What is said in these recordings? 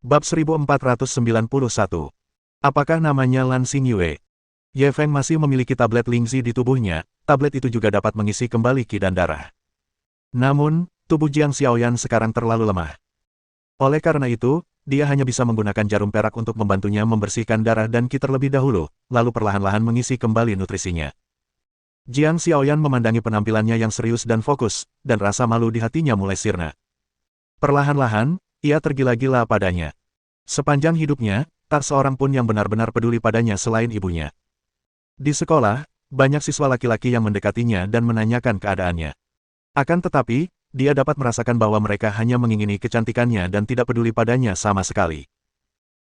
Bab 1491. Apakah namanya Lan Xingyue? Ye Feng masih memiliki tablet Lingzi di tubuhnya, tablet itu juga dapat mengisi kembali qi dan darah. Namun, tubuh Jiang Xiaoyan sekarang terlalu lemah. Oleh karena itu, dia hanya bisa menggunakan jarum perak untuk membantunya membersihkan darah dan qi terlebih dahulu, lalu perlahan-lahan mengisi kembali nutrisinya. Jiang Xiaoyan memandangi penampilannya yang serius dan fokus, dan rasa malu di hatinya mulai sirna. Perlahan-lahan, ia tergila-gila padanya. Sepanjang hidupnya, tak seorang pun yang benar-benar peduli padanya selain ibunya. Di sekolah, banyak siswa laki-laki yang mendekatinya dan menanyakan keadaannya. Akan tetapi, dia dapat merasakan bahwa mereka hanya mengingini kecantikannya dan tidak peduli padanya sama sekali.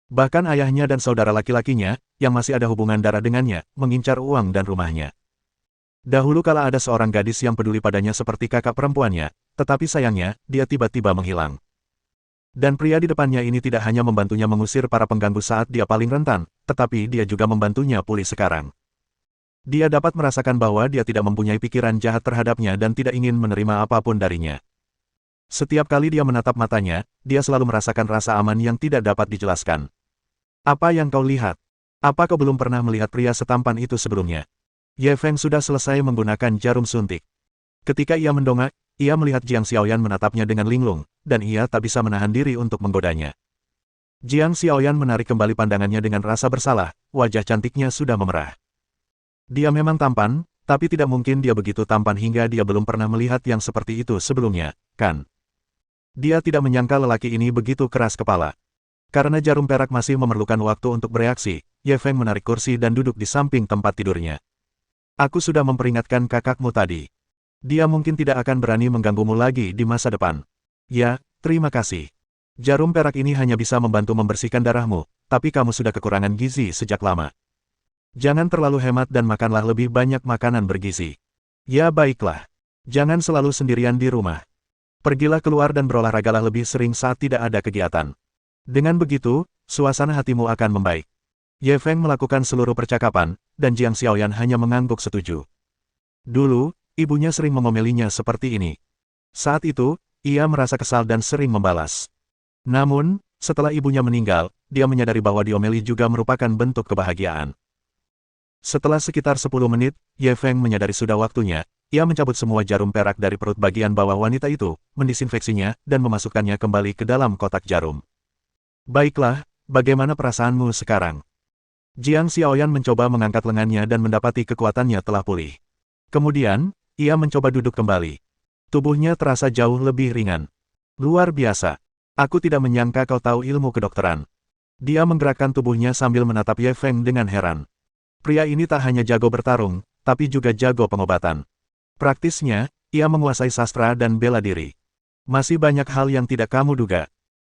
Bahkan ayahnya dan saudara laki-lakinya, yang masih ada hubungan darah dengannya, mengincar uang dan rumahnya. Dahulu kala ada seorang gadis yang peduli padanya seperti kakak perempuannya, tetapi sayangnya, dia tiba-tiba menghilang. Dan pria di depannya ini tidak hanya membantunya mengusir para pengganggu saat dia paling rentan, tetapi dia juga membantunya pulih sekarang. Dia dapat merasakan bahwa dia tidak mempunyai pikiran jahat terhadapnya dan tidak ingin menerima apapun darinya. Setiap kali dia menatap matanya, dia selalu merasakan rasa aman yang tidak dapat dijelaskan. Apa yang kau lihat? Apa kau belum pernah melihat pria setampan itu sebelumnya? Ye Feng sudah selesai menggunakan jarum suntik. Ketika ia mendongak, ia melihat Jiang Xiaoyan menatapnya dengan linglung, dan ia tak bisa menahan diri untuk menggodanya. Jiang Xiaoyan menarik kembali pandangannya dengan rasa bersalah, wajah cantiknya sudah memerah. Dia memang tampan, tapi tidak mungkin dia begitu tampan hingga dia belum pernah melihat yang seperti itu sebelumnya, kan? Dia tidak menyangka lelaki ini begitu keras kepala. Karena jarum perak masih memerlukan waktu untuk bereaksi, Ye Feng menarik kursi dan duduk di samping tempat tidurnya. Aku sudah memperingatkan kakakmu tadi. Dia mungkin tidak akan berani mengganggumu lagi di masa depan. Ya, terima kasih. Jarum perak ini hanya bisa membantu membersihkan darahmu, tapi kamu sudah kekurangan gizi sejak lama. Jangan terlalu hemat dan makanlah lebih banyak makanan bergizi. Ya baiklah. Jangan selalu sendirian di rumah. Pergilah keluar dan berolahragalah lebih sering saat tidak ada kegiatan. Dengan begitu, suasana hatimu akan membaik. Ye Feng melakukan seluruh percakapan, dan Jiang Xiaoyan hanya mengangguk setuju. Dulu, ibunya sering mengomelinya seperti ini. Saat itu, ia merasa kesal dan sering membalas. Namun, setelah ibunya meninggal, dia menyadari bahwa diomeli juga merupakan bentuk kebahagiaan. Setelah sekitar 10 menit, Ye Feng menyadari sudah waktunya, ia mencabut semua jarum perak dari perut bagian bawah wanita itu, mendisinfeksinya, dan memasukkannya kembali ke dalam kotak jarum. Baiklah, bagaimana perasaanmu sekarang? Jiang Xiaoyan mencoba mengangkat lengannya dan mendapati kekuatannya telah pulih. Kemudian, ia mencoba duduk kembali. Tubuhnya terasa jauh lebih ringan. Luar biasa. Aku tidak menyangka kau tahu ilmu kedokteran. Dia menggerakkan tubuhnya sambil menatap Ye Feng dengan heran. Pria ini tak hanya jago bertarung, tapi juga jago pengobatan. Praktisnya, ia menguasai sastra dan bela diri. Masih banyak hal yang tidak kamu duga.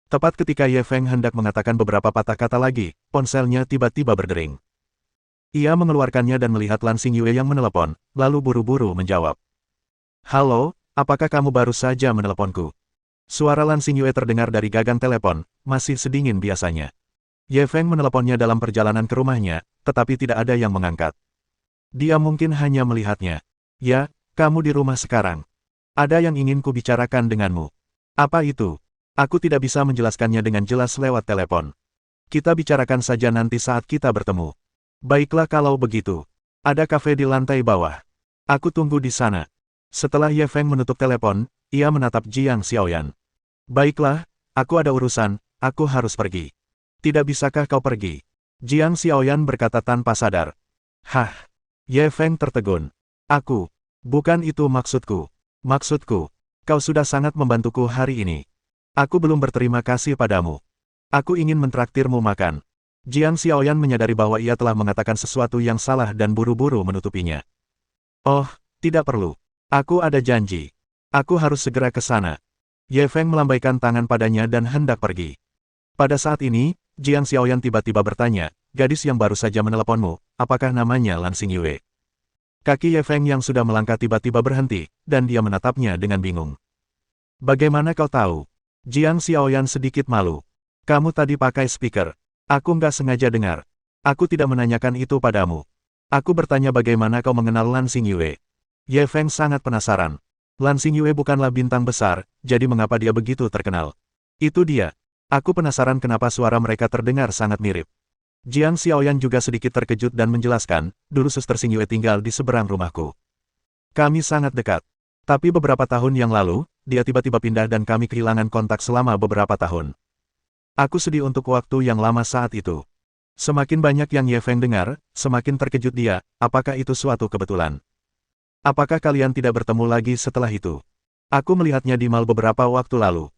Tepat ketika Ye Feng hendak mengatakan beberapa patah kata lagi, ponselnya tiba-tiba berdering. Ia mengeluarkannya dan melihat Lan Xingyue yang menelepon, lalu buru-buru menjawab. Halo, apakah kamu baru saja meneleponku? Suara Lan Xingyue terdengar dari gagang telepon, masih sedingin biasanya. Ye Feng meneleponnya dalam perjalanan ke rumahnya, tetapi tidak ada yang mengangkat. Dia mungkin hanya melihatnya. Ya, kamu di rumah sekarang. Ada yang ingin kubicarakan denganmu. Apa itu? Aku tidak bisa menjelaskannya dengan jelas lewat telepon. Kita bicarakan saja nanti saat kita bertemu. Baiklah kalau begitu. Ada kafe di lantai bawah. Aku tunggu di sana. Setelah Ye Feng menutup telepon, ia menatap Jiang Xiaoyan. Baiklah, aku ada urusan, aku harus pergi. Tidak bisakah kau pergi? Jiang Xiaoyan berkata tanpa sadar. Hah? Ye Feng tertegun. Aku. Bukan itu maksudku. Maksudku, kau sudah sangat membantuku hari ini. Aku belum berterima kasih padamu. Aku ingin mentraktirmu makan. Jiang Xiaoyan menyadari bahwa ia telah mengatakan sesuatu yang salah dan buru-buru menutupinya. Oh, tidak perlu. Aku ada janji. Aku harus segera ke sana. Ye Feng melambaikan tangan padanya dan hendak pergi. Pada saat ini, Jiang Xiaoyan tiba-tiba bertanya, gadis yang baru saja meneleponmu, apakah namanya Lan Xingyue? Kaki Ye Feng yang sudah melangkah tiba-tiba berhenti, dan dia menatapnya dengan bingung. Bagaimana kau tahu? Jiang Xiaoyan sedikit malu. Kamu tadi pakai speaker. Aku nggak sengaja dengar. Aku tidak menanyakan itu padamu. Aku bertanya bagaimana kau mengenal Lan Xingyue. Ye Feng sangat penasaran. Lan Xingyue bukanlah bintang besar, jadi mengapa dia begitu terkenal? Itu dia. Aku penasaran kenapa suara mereka terdengar sangat mirip. Jiang Xiaoyan juga sedikit terkejut dan menjelaskan, dulu Suster Xingyue tinggal di seberang rumahku. Kami sangat dekat. Tapi beberapa tahun yang lalu, dia tiba-tiba pindah dan kami kehilangan kontak selama beberapa tahun. Aku sedih untuk waktu yang lama saat itu. Semakin banyak yang Ye Feng dengar, semakin terkejut dia, apakah itu suatu kebetulan? Apakah kalian tidak bertemu lagi setelah itu? Aku melihatnya di mall beberapa waktu lalu.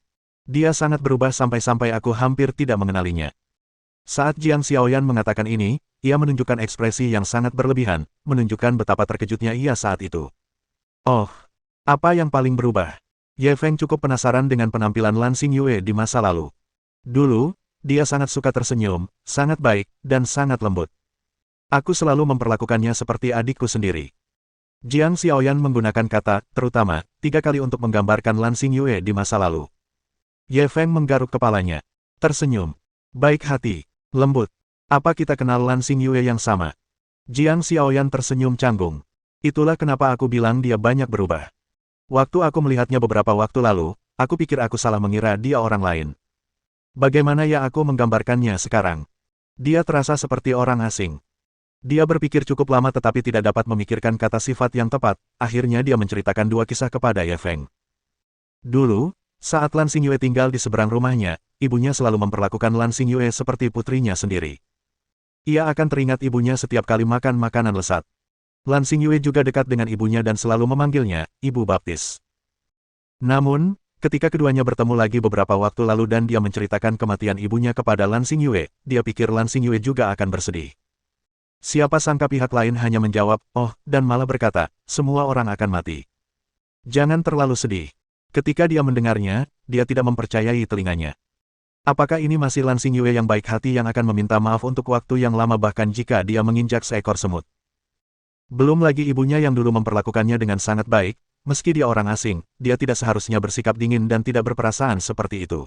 Dia sangat berubah sampai-sampai aku hampir tidak mengenalinya. Saat Jiang Xiaoyan mengatakan ini, ia menunjukkan ekspresi yang sangat berlebihan, menunjukkan betapa terkejutnya ia saat itu. Oh, apa yang paling berubah? Ye Feng cukup penasaran dengan penampilan Lan Xingyue di masa lalu. Dulu, dia sangat suka tersenyum, sangat baik, dan sangat lembut. Aku selalu memperlakukannya seperti adikku sendiri. Jiang Xiaoyan menggunakan kata, terutama, 3 kali untuk menggambarkan Lan Xingyue di masa lalu. Ye Feng menggaruk kepalanya. Tersenyum. Baik hati. Lembut. Apa kita kenal Lan Xingyue yang sama? Jiang Xiaoyan tersenyum canggung. Itulah kenapa aku bilang dia banyak berubah. Waktu aku melihatnya beberapa waktu lalu, aku pikir aku salah mengira dia orang lain. Bagaimana ya aku menggambarkannya sekarang? Dia terasa seperti orang asing. Dia berpikir cukup lama tetapi tidak dapat memikirkan kata sifat yang tepat, akhirnya dia menceritakan 2 kisah kepada Ye Feng. Dulu, saat Lan Xingyue tinggal di seberang rumahnya, ibunya selalu memperlakukan Lan Xingyue seperti putrinya sendiri. Ia akan teringat ibunya setiap kali makan makanan lezat. Lan Xingyue juga dekat dengan ibunya dan selalu memanggilnya, Ibu Baptis. Namun, ketika keduanya bertemu lagi beberapa waktu lalu dan dia menceritakan kematian ibunya kepada Lan Xingyue, dia pikir Lan Xingyue juga akan bersedih. Siapa sangka pihak lain hanya menjawab, oh, dan malah berkata, semua orang akan mati. Jangan terlalu sedih. Ketika dia mendengarnya, dia tidak mempercayai telinganya. Apakah ini masih Lan Xingyue yang baik hati yang akan meminta maaf untuk waktu yang lama bahkan jika dia menginjak seekor semut? Belum lagi ibunya yang dulu memperlakukannya dengan sangat baik, meski dia orang asing, dia tidak seharusnya bersikap dingin dan tidak berperasaan seperti itu.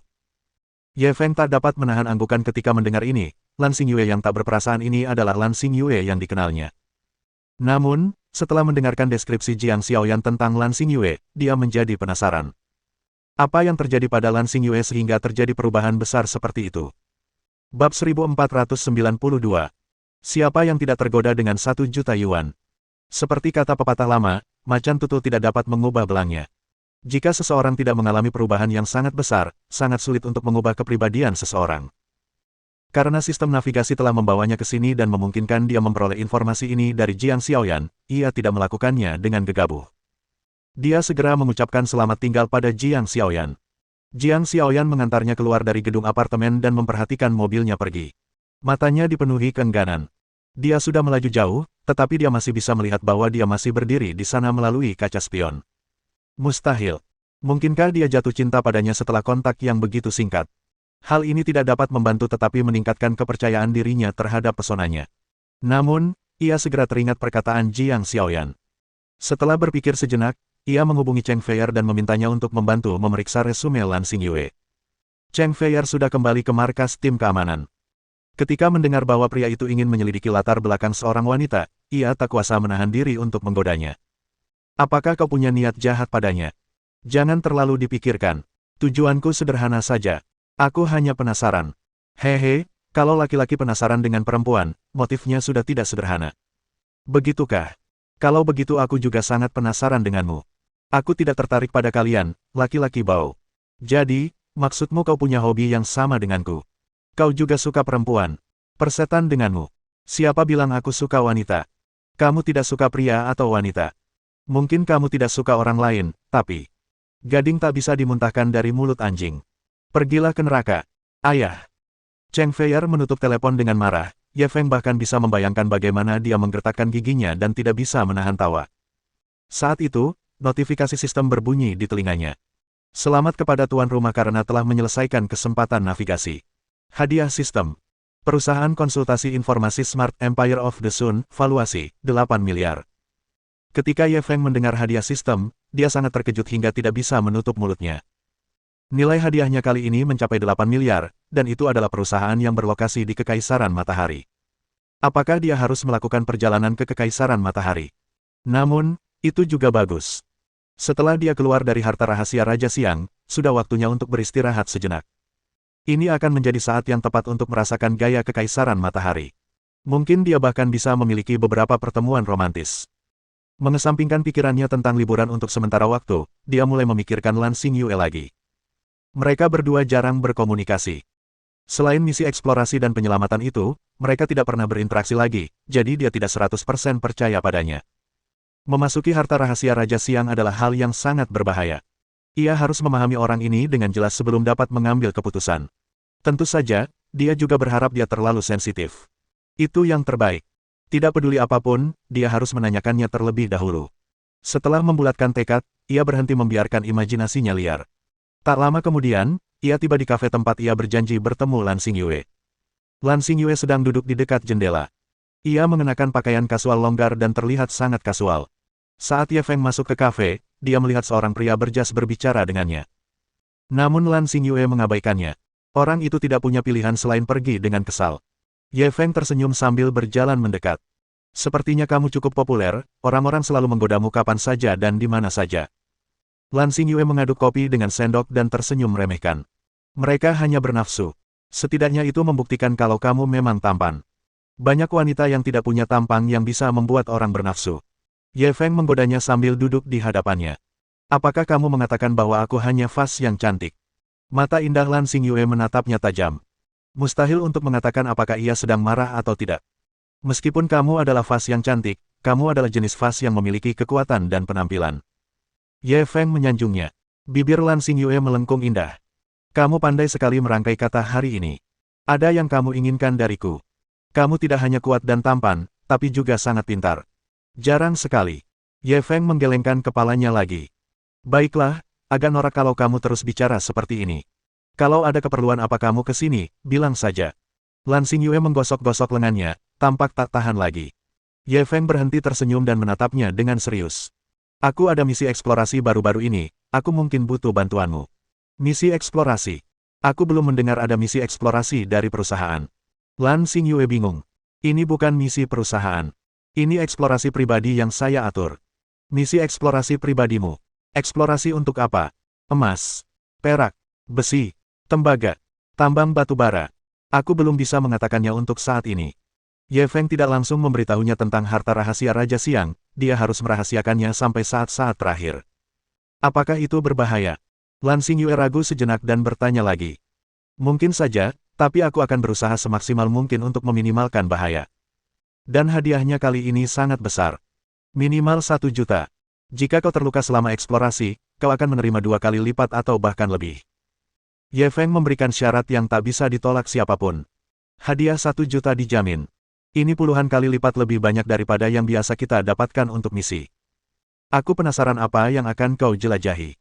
Ye Feng tak dapat menahan anggukan ketika mendengar ini, Lan Xingyue yang tak berperasaan ini adalah Lan Xingyue yang dikenalnya. Namun, setelah mendengarkan deskripsi Jiang Xiaoyan tentang Lan Xingyue, dia menjadi penasaran. Apa yang terjadi pada Lan Xingyue sehingga terjadi perubahan besar seperti itu? Bab 1492. Siapa yang tidak tergoda dengan 1 juta yuan? Seperti kata pepatah lama, macan tutul tidak dapat mengubah belangnya. Jika seseorang tidak mengalami perubahan yang sangat besar, sangat sulit untuk mengubah kepribadian seseorang. Karena sistem navigasi telah membawanya ke sini dan memungkinkan dia memperoleh informasi ini dari Jiang Xiaoyan, ia tidak melakukannya dengan gegabah. Dia segera mengucapkan selamat tinggal pada Jiang Xiaoyan. Jiang Xiaoyan mengantarnya keluar dari gedung apartemen dan memperhatikan mobilnya pergi. Matanya dipenuhi keengganan. Dia sudah melaju jauh, tetapi dia masih bisa melihat bahwa dia masih berdiri di sana melalui kaca spion. Mustahil. Mungkinkah dia jatuh cinta padanya setelah kontak yang begitu singkat? Hal ini tidak dapat membantu tetapi meningkatkan kepercayaan dirinya terhadap pesonanya. Namun, ia segera teringat perkataan Jiang Xiaoyan. Setelah berpikir sejenak, ia menghubungi Cheng Feier dan memintanya untuk membantu memeriksa resume Lan Xingyue. Cheng Feier sudah kembali ke markas tim keamanan. Ketika mendengar bahwa pria itu ingin menyelidiki latar belakang seorang wanita, ia tak kuasa menahan diri untuk menggodanya. Apakah kau punya niat jahat padanya? Jangan terlalu dipikirkan. Tujuanku sederhana saja. Aku hanya penasaran. Hehe, kalau laki-laki penasaran dengan perempuan, motifnya sudah tidak sederhana. Begitukah? Kalau begitu aku juga sangat penasaran denganmu. Aku tidak tertarik pada kalian, laki-laki bau. Jadi, maksudmu kau punya hobi yang sama denganku. Kau juga suka perempuan. Persetan denganmu. Siapa bilang aku suka wanita? Kamu tidak suka pria atau wanita. Mungkin kamu tidak suka orang lain, tapi gading tak bisa dimuntahkan dari mulut anjing. Pergilah ke neraka. Ayah. Cheng Feier menutup telepon dengan marah. Ye Feng bahkan bisa membayangkan bagaimana dia menggertakkan giginya dan tidak bisa menahan tawa. Saat itu, notifikasi sistem berbunyi di telinganya. Selamat kepada tuan rumah karena telah menyelesaikan kesempatan navigasi. Hadiah sistem. Perusahaan konsultasi informasi Smart Empire of the Sun, valuasi, 8 miliar. Ketika Ye Feng mendengar hadiah sistem, dia sangat terkejut hingga tidak bisa menutup mulutnya. Nilai hadiahnya kali ini mencapai 8 miliar, dan itu adalah perusahaan yang berlokasi di Kekaisaran Matahari. Apakah dia harus melakukan perjalanan ke Kekaisaran Matahari? Namun, itu juga bagus. Setelah dia keluar dari harta rahasia Raja Siang, sudah waktunya untuk beristirahat sejenak. Ini akan menjadi saat yang tepat untuk merasakan gaya kekaisaran matahari. Mungkin dia bahkan bisa memiliki beberapa pertemuan romantis. Mengesampingkan pikirannya tentang liburan untuk sementara waktu, dia mulai memikirkan Lan Xingyue lagi. Mereka berdua jarang berkomunikasi. Selain misi eksplorasi dan penyelamatan itu, mereka tidak pernah berinteraksi lagi, jadi dia tidak 100% percaya padanya. Memasuki harta rahasia Raja Siang adalah hal yang sangat berbahaya. Ia harus memahami orang ini dengan jelas sebelum dapat mengambil keputusan. Tentu saja, dia juga berharap dia terlalu sensitif. Itu yang terbaik. Tidak peduli apapun, dia harus menanyakannya terlebih dahulu. Setelah membulatkan tekad, ia berhenti membiarkan imajinasinya liar. Tak lama kemudian, ia tiba di kafe tempat ia berjanji bertemu Lan Xingyue. Lan Xingyue sedang duduk di dekat jendela. Ia mengenakan pakaian kasual longgar dan terlihat sangat kasual. Saat Ye Feng masuk ke kafe, dia melihat seorang pria berjas berbicara dengannya. Namun Lan Xingyue mengabaikannya. Orang itu tidak punya pilihan selain pergi dengan kesal. Ye Feng tersenyum sambil berjalan mendekat. Sepertinya kamu cukup populer, orang-orang selalu menggodamu kapan saja dan di mana saja. Lan Xingyue mengaduk kopi dengan sendok dan tersenyum meremehkan. Mereka hanya bernafsu. Setidaknya itu membuktikan kalau kamu memang tampan. Banyak wanita yang tidak punya tampang yang bisa membuat orang bernafsu. Ye Feng menggodanya sambil duduk di hadapannya. Apakah kamu mengatakan bahwa aku hanya vas yang cantik? Mata indah Lan Xingyue menatapnya tajam. Mustahil untuk mengatakan apakah ia sedang marah atau tidak. Meskipun kamu adalah vas yang cantik, kamu adalah jenis vas yang memiliki kekuatan dan penampilan. Ye Feng menyanjungnya. Bibir Lan Xingyue melengkung indah. Kamu pandai sekali merangkai kata hari ini. Ada yang kamu inginkan dariku. Kamu tidak hanya kuat dan tampan, tapi juga sangat pintar. Jarang sekali. Ye Feng menggelengkan kepalanya lagi. Baiklah, agak norak kalau kamu terus bicara seperti ini. Kalau ada keperluan apa kamu ke sini, bilang saja. Lan Xingyue menggosok-gosok lengannya, tampak tak tahan lagi. Ye Feng berhenti tersenyum dan menatapnya dengan serius. Aku ada misi eksplorasi baru-baru ini, aku mungkin butuh bantuanmu. Misi eksplorasi. Aku belum mendengar ada misi eksplorasi dari perusahaan. Lan Xingyue bingung. Ini bukan misi perusahaan. Ini eksplorasi pribadi yang saya atur. Misi eksplorasi pribadimu. Eksplorasi untuk apa? Emas, perak, besi, tembaga, tambang batu bara. Aku belum bisa mengatakannya untuk saat ini. Ye Feng tidak langsung memberitahunya tentang harta rahasia Raja Siang, dia harus merahasiakannya sampai saat-saat terakhir. Apakah itu berbahaya? Lan Xingyue ragu sejenak dan bertanya lagi. Mungkin saja, tapi aku akan berusaha semaksimal mungkin untuk meminimalkan bahaya. Dan hadiahnya kali ini sangat besar. Minimal 1 juta. Jika kau terluka selama eksplorasi, kau akan menerima 2 kali lipat atau bahkan lebih. Ye Feng memberikan syarat yang tak bisa ditolak siapapun. Hadiah 1 juta dijamin. Ini puluhan kali lipat lebih banyak daripada yang biasa kita dapatkan untuk misi. Aku penasaran apa yang akan kau jelajahi.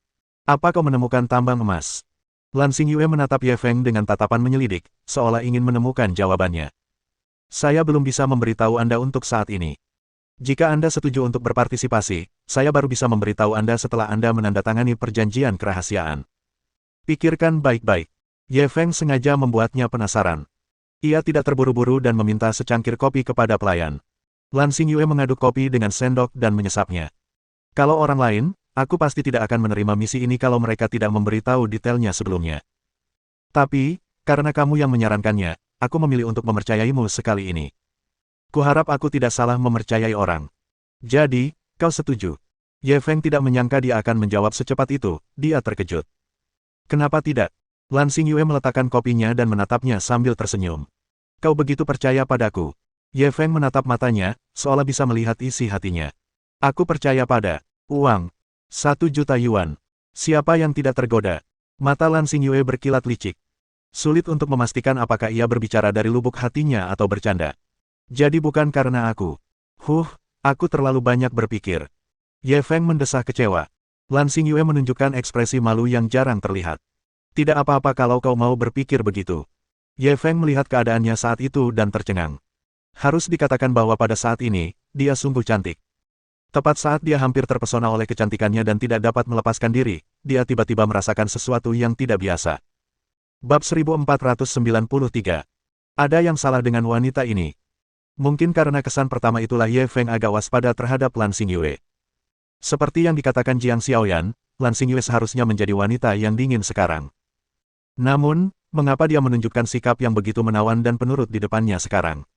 Apa kau menemukan tambang emas? Lan Xingyue menatap Ye Feng dengan tatapan menyelidik, seolah ingin menemukan jawabannya. Saya belum bisa memberitahu Anda untuk saat ini. Jika Anda setuju untuk berpartisipasi, saya baru bisa memberitahu Anda setelah Anda menandatangani perjanjian kerahasiaan. Pikirkan baik-baik. Ye Feng sengaja membuatnya penasaran. Ia tidak terburu-buru dan meminta secangkir kopi kepada pelayan. Lan Xingyue mengaduk kopi dengan sendok dan menyesapnya. Kalau orang lain, aku pasti tidak akan menerima misi ini kalau mereka tidak memberitahu detailnya sebelumnya. Tapi, karena kamu yang menyarankannya, aku memilih untuk mempercayaimu sekali ini. Kuharap aku tidak salah mempercayai orang. Jadi, kau setuju? Ye Feng tidak menyangka dia akan menjawab secepat itu, dia terkejut. Kenapa tidak? Lan Xingyue meletakkan kopinya dan menatapnya sambil tersenyum. Kau begitu percaya padaku? Ye Feng menatap matanya, seolah bisa melihat isi hatinya. Aku percaya pada uang. 1 juta yuan. Siapa yang tidak tergoda? Mata Lan Xingyue berkilat licik. Sulit untuk memastikan apakah ia berbicara dari lubuk hatinya atau bercanda. Jadi bukan karena aku. Aku terlalu banyak berpikir. Ye Feng mendesah kecewa. Lan Xingyue menunjukkan ekspresi malu yang jarang terlihat. Tidak apa-apa kalau kau mau berpikir begitu. Ye Feng melihat keadaannya saat itu dan tercengang. Harus dikatakan bahwa pada saat ini, dia sungguh cantik. Tepat saat dia hampir terpesona oleh kecantikannya dan tidak dapat melepaskan diri, dia tiba-tiba merasakan sesuatu yang tidak biasa. Bab 1493. Ada yang salah dengan wanita ini. Mungkin karena kesan pertama itulah Ye Feng agak waspada terhadap Lan Xingyue. Seperti yang dikatakan Jiang Xiaoyan, Lan Xingyue seharusnya menjadi wanita yang dingin sekarang. Namun, mengapa dia menunjukkan sikap yang begitu menawan dan penurut di depannya sekarang?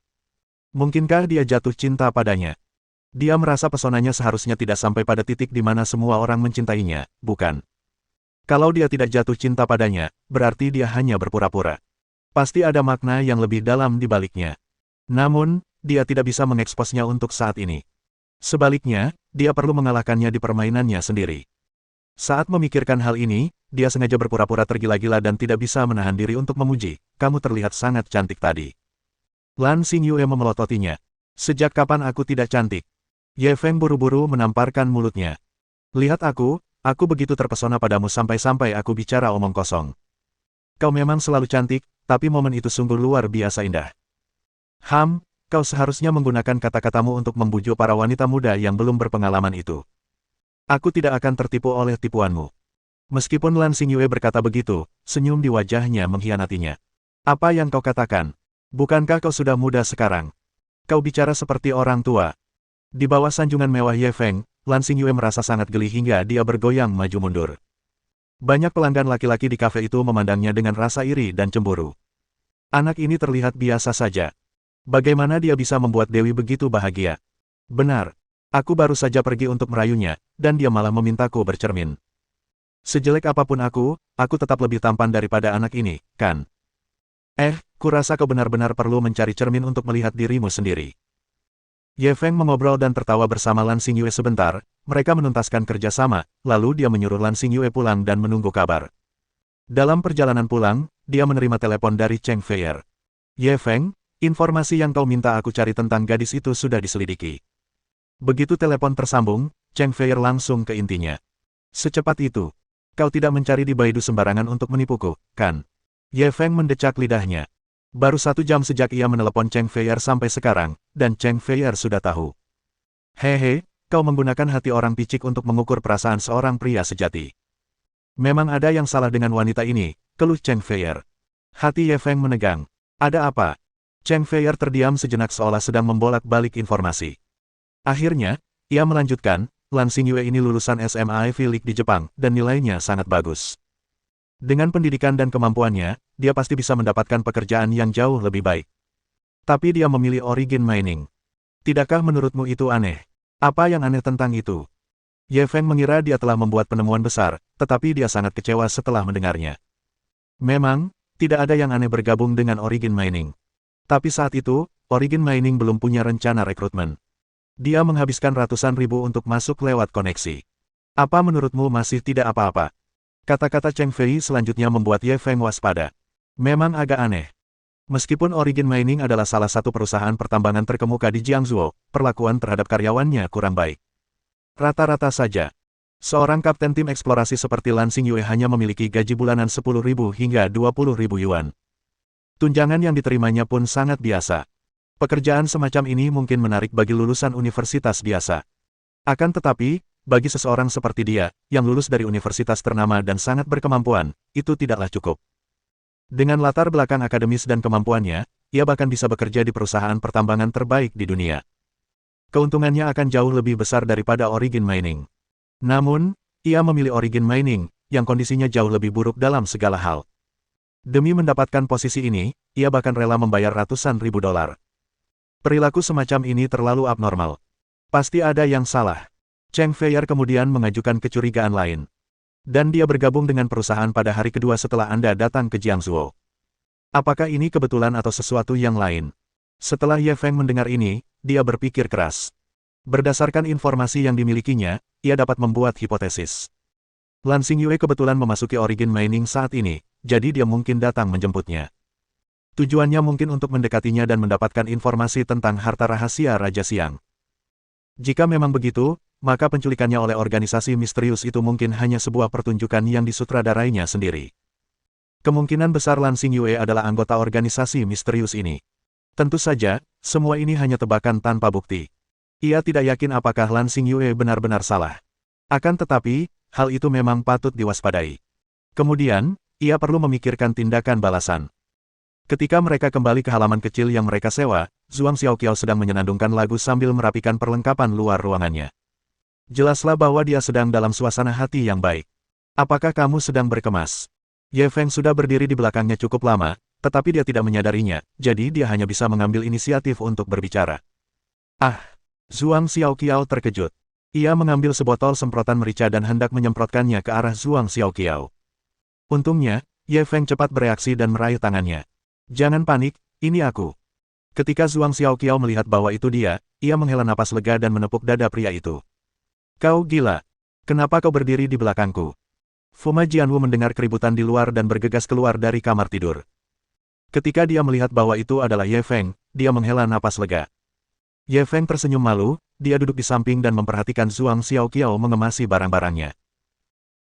Mungkinkah dia jatuh cinta padanya? Dia merasa pesonanya seharusnya tidak sampai pada titik di mana semua orang mencintainya, bukan? Kalau dia tidak jatuh cinta padanya, berarti dia hanya berpura-pura. Pasti ada makna yang lebih dalam di baliknya. Namun, dia tidak bisa mengeksposnya untuk saat ini. Sebaliknya, dia perlu mengalahkannya di permainannya sendiri. Saat memikirkan hal ini, dia sengaja berpura-pura tergila-gila dan tidak bisa menahan diri untuk memuji, "Kamu terlihat sangat cantik tadi." Lan Xingyue memelototinya. "Sejak kapan aku tidak cantik?" Ye Feng buru-buru menamparkan mulutnya. "Lihat aku begitu terpesona padamu sampai-sampai aku bicara omong kosong. Kau memang selalu cantik, tapi momen itu sungguh luar biasa indah. Kau seharusnya menggunakan kata-katamu untuk membujuk para wanita muda yang belum berpengalaman itu. Aku tidak akan tertipu oleh tipuanmu." Meskipun Lan Xingyue berkata begitu, senyum di wajahnya mengkhianatinya. "Apa yang kau katakan? Bukankah kau sudah muda sekarang? Kau bicara seperti orang tua." Di bawah sanjungan mewah Ye Feng, Lan Xingyue merasa sangat geli hingga dia bergoyang maju mundur. Banyak pelanggan laki-laki di kafe itu memandangnya dengan rasa iri dan cemburu. Anak ini terlihat biasa saja. Bagaimana dia bisa membuat Dewi begitu bahagia? Benar, aku baru saja pergi untuk merayunya, dan dia malah memintaku bercermin. Sejelek apapun aku tetap lebih tampan daripada anak ini, kan? Kurasa kau benar-benar perlu mencari cermin untuk melihat dirimu sendiri. Ye Feng mengobrol dan tertawa bersama Lan Xingyue sebentar, mereka menuntaskan kerjasama, lalu dia menyuruh Lan Xingyue pulang dan menunggu kabar. Dalam perjalanan pulang, dia menerima telepon dari Cheng Feier. "Ye Feng, informasi yang kau minta aku cari tentang gadis itu sudah diselidiki." Begitu telepon tersambung, Cheng Feier langsung ke intinya. "Secepat itu, kau tidak mencari di Baidu sembarangan untuk menipuku, kan?" Ye Feng mendecak lidahnya. Baru 1 jam sejak ia menelepon Cheng Feier sampai sekarang, dan Cheng Feier sudah tahu. "Hehe, kau menggunakan hati orang picik untuk mengukur perasaan seorang pria sejati. Memang ada yang salah dengan wanita ini," keluh Cheng Feier. Hati Ye Feng menegang. "Ada apa?" Cheng Feier terdiam sejenak seolah sedang membolak-balik informasi. Akhirnya, ia melanjutkan, "Lan Xingyue ini lulusan SMA Ivy League di Jepang, dan nilainya sangat bagus. Dengan pendidikan dan kemampuannya, dia pasti bisa mendapatkan pekerjaan yang jauh lebih baik. Tapi dia memilih Origin Mining. Tidakkah menurutmu itu aneh? Apa yang aneh tentang itu?" Ye Feng mengira dia telah membuat penemuan besar, tetapi dia sangat kecewa setelah mendengarnya. Memang, tidak ada yang aneh bergabung dengan Origin Mining. Tapi saat itu, Origin Mining belum punya rencana rekrutmen. Dia menghabiskan ratusan ribu untuk masuk lewat koneksi. Apa menurutmu masih tidak apa-apa? Kata-kata Cheng Fei selanjutnya membuat Ye Feng waspada. Memang agak aneh. Meskipun Origin Mining adalah salah satu perusahaan pertambangan terkemuka di Jiangsu, perlakuan terhadap karyawannya kurang baik. Rata-rata saja. Seorang kapten tim eksplorasi seperti Lan Xingyue hanya memiliki gaji bulanan 10.000 hingga 20.000 yuan. Tunjangan yang diterimanya pun sangat biasa. Pekerjaan semacam ini mungkin menarik bagi lulusan universitas biasa. Akan tetapi, bagi seseorang seperti dia, yang lulus dari universitas ternama dan sangat berkemampuan, itu tidaklah cukup. Dengan latar belakang akademis dan kemampuannya, ia bahkan bisa bekerja di perusahaan pertambangan terbaik di dunia. Keuntungannya akan jauh lebih besar daripada Origin Mining. Namun, ia memilih Origin Mining, yang kondisinya jauh lebih buruk dalam segala hal. Demi mendapatkan posisi ini, ia bahkan rela membayar ratusan ribu dolar. Perilaku semacam ini terlalu abnormal. Pasti ada yang salah. Cheng Feier kemudian mengajukan kecurigaan lain. Dan dia bergabung dengan perusahaan pada hari kedua setelah Anda datang ke Jiangsu. Apakah ini kebetulan atau sesuatu yang lain? Setelah Ye Feng mendengar ini, dia berpikir keras. Berdasarkan informasi yang dimilikinya, ia dapat membuat hipotesis. Lan Xingyue kebetulan memasuki Origin Mining saat ini, jadi dia mungkin datang menjemputnya. Tujuannya mungkin untuk mendekatinya dan mendapatkan informasi tentang harta rahasia Raja Siang. Jika memang begitu, maka penculikannya oleh organisasi misterius itu mungkin hanya sebuah pertunjukan yang disutradarainya sendiri. Kemungkinan besar Lan Xingyue adalah anggota organisasi misterius ini. Tentu saja, semua ini hanya tebakan tanpa bukti. Ia tidak yakin apakah Lan Xingyue benar-benar salah. Akan tetapi, hal itu memang patut diwaspadai. Kemudian, ia perlu memikirkan tindakan balasan. Ketika mereka kembali ke halaman kecil yang mereka sewa, Zhuang Xiaoqiao sedang menyenandungkan lagu sambil merapikan perlengkapan luar ruangannya. Jelaslah bahwa dia sedang dalam suasana hati yang baik. Apakah kamu sedang berkemas? Ye Feng sudah berdiri di belakangnya cukup lama, tetapi dia tidak menyadarinya, jadi dia hanya bisa mengambil inisiatif untuk berbicara. Ah! Zhuang Xiaoqiao terkejut. Ia mengambil sebotol semprotan merica dan hendak menyemprotkannya ke arah Zhuang Xiaoqiao. Untungnya, Ye Feng cepat bereaksi dan meraih tangannya. Jangan panik, ini aku. Ketika Zhuang Xiaoqiao melihat bahwa itu dia, ia menghela napas lega dan menepuk dada pria itu. Kau gila. Kenapa kau berdiri di belakangku? Fuma Jianwu mendengar keributan di luar dan bergegas keluar dari kamar tidur. Ketika dia melihat bahwa itu adalah Ye Feng, dia menghela napas lega. Ye Feng tersenyum malu, dia duduk di samping dan memperhatikan Zhuang Xiaoqiao mengemasi barang-barangnya.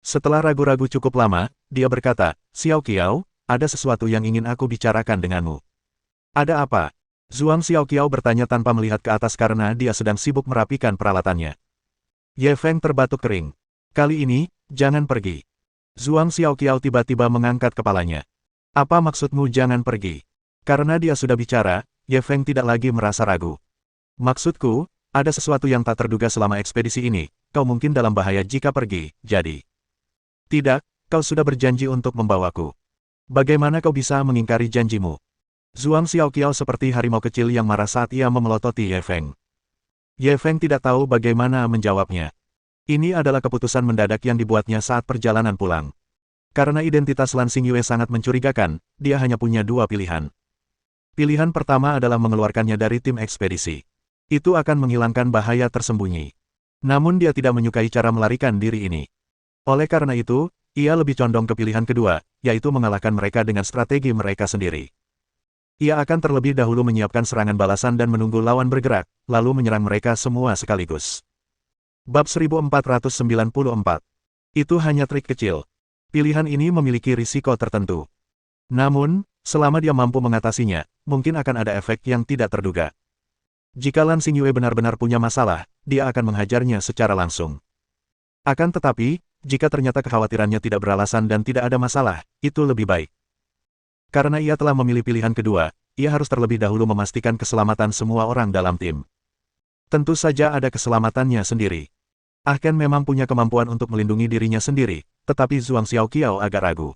Setelah ragu-ragu cukup lama, dia berkata, Xiaoqiao, ada sesuatu yang ingin aku bicarakan denganmu. Ada apa? Zhuang Xiaoqiao bertanya tanpa melihat ke atas karena dia sedang sibuk merapikan peralatannya. Ye Feng terbatuk kering. Kali ini, jangan pergi. Zhuang Xiaoqiao tiba-tiba mengangkat kepalanya. Apa maksudmu jangan pergi? Karena dia sudah bicara, Ye Feng tidak lagi merasa ragu. Maksudku, ada sesuatu yang tak terduga selama ekspedisi ini, kau mungkin dalam bahaya jika pergi, jadi. Tidak, kau sudah berjanji untuk membawaku. Bagaimana kau bisa mengingkari janjimu? Zhuang Xiaoqiao seperti harimau kecil yang marah saat ia memelototi Ye Feng. Ye Feng tidak tahu bagaimana menjawabnya. Ini adalah keputusan mendadak yang dibuatnya saat perjalanan pulang. Karena identitas Lan Xingyue sangat mencurigakan, dia hanya punya dua pilihan. Pilihan pertama adalah mengeluarkannya dari tim ekspedisi. Itu akan menghilangkan bahaya tersembunyi. Namun dia tidak menyukai cara melarikan diri ini. Oleh karena itu, ia lebih condong ke pilihan kedua, yaitu mengalahkan mereka dengan strategi mereka sendiri. Ia akan terlebih dahulu menyiapkan serangan balasan dan menunggu lawan bergerak, lalu menyerang mereka semua sekaligus. Bab 1494. Itu hanya trik kecil. Pilihan ini memiliki risiko tertentu. Namun, selama dia mampu mengatasinya, mungkin akan ada efek yang tidak terduga. Jika Lan Xingyue benar-benar punya masalah, dia akan menghajarnya secara langsung. Akan tetapi, jika ternyata kekhawatirannya tidak beralasan dan tidak ada masalah, itu lebih baik. Karena ia telah memilih pilihan kedua, ia harus terlebih dahulu memastikan keselamatan semua orang dalam tim. Tentu saja ada keselamatannya sendiri. Ahken memang punya kemampuan untuk melindungi dirinya sendiri, tetapi Zhuang Xiaoqiao agak ragu.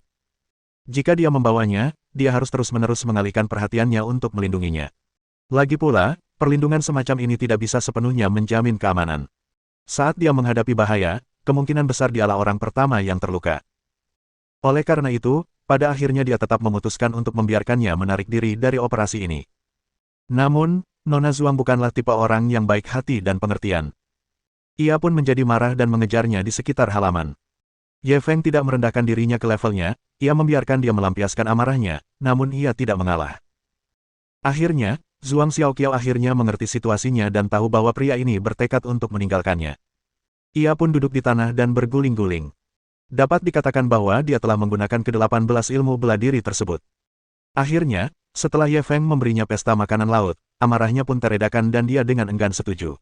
Jika dia membawanya, dia harus terus-menerus mengalihkan perhatiannya untuk melindunginya. Lagi pula, perlindungan semacam ini tidak bisa sepenuhnya menjamin keamanan. Saat dia menghadapi bahaya, kemungkinan besar dialah orang pertama yang terluka. Oleh karena itu, pada akhirnya dia tetap memutuskan untuk membiarkannya menarik diri dari operasi ini. Namun, Nona Zhuang bukanlah tipe orang yang baik hati dan pengertian. Ia pun menjadi marah dan mengejarnya di sekitar halaman. Ye Feng tidak merendahkan dirinya ke levelnya, ia membiarkan dia melampiaskan amarahnya, namun ia tidak mengalah. Akhirnya, Zhuang Xiaoqiao akhirnya mengerti situasinya dan tahu bahwa pria ini bertekad untuk meninggalkannya. Ia pun duduk di tanah dan berguling-guling. Dapat dikatakan bahwa dia telah menggunakan ke-18 ilmu bela diri tersebut. Akhirnya, setelah Ye Feng memberinya pesta makanan laut, amarahnya pun teredakan dan dia dengan enggan setuju.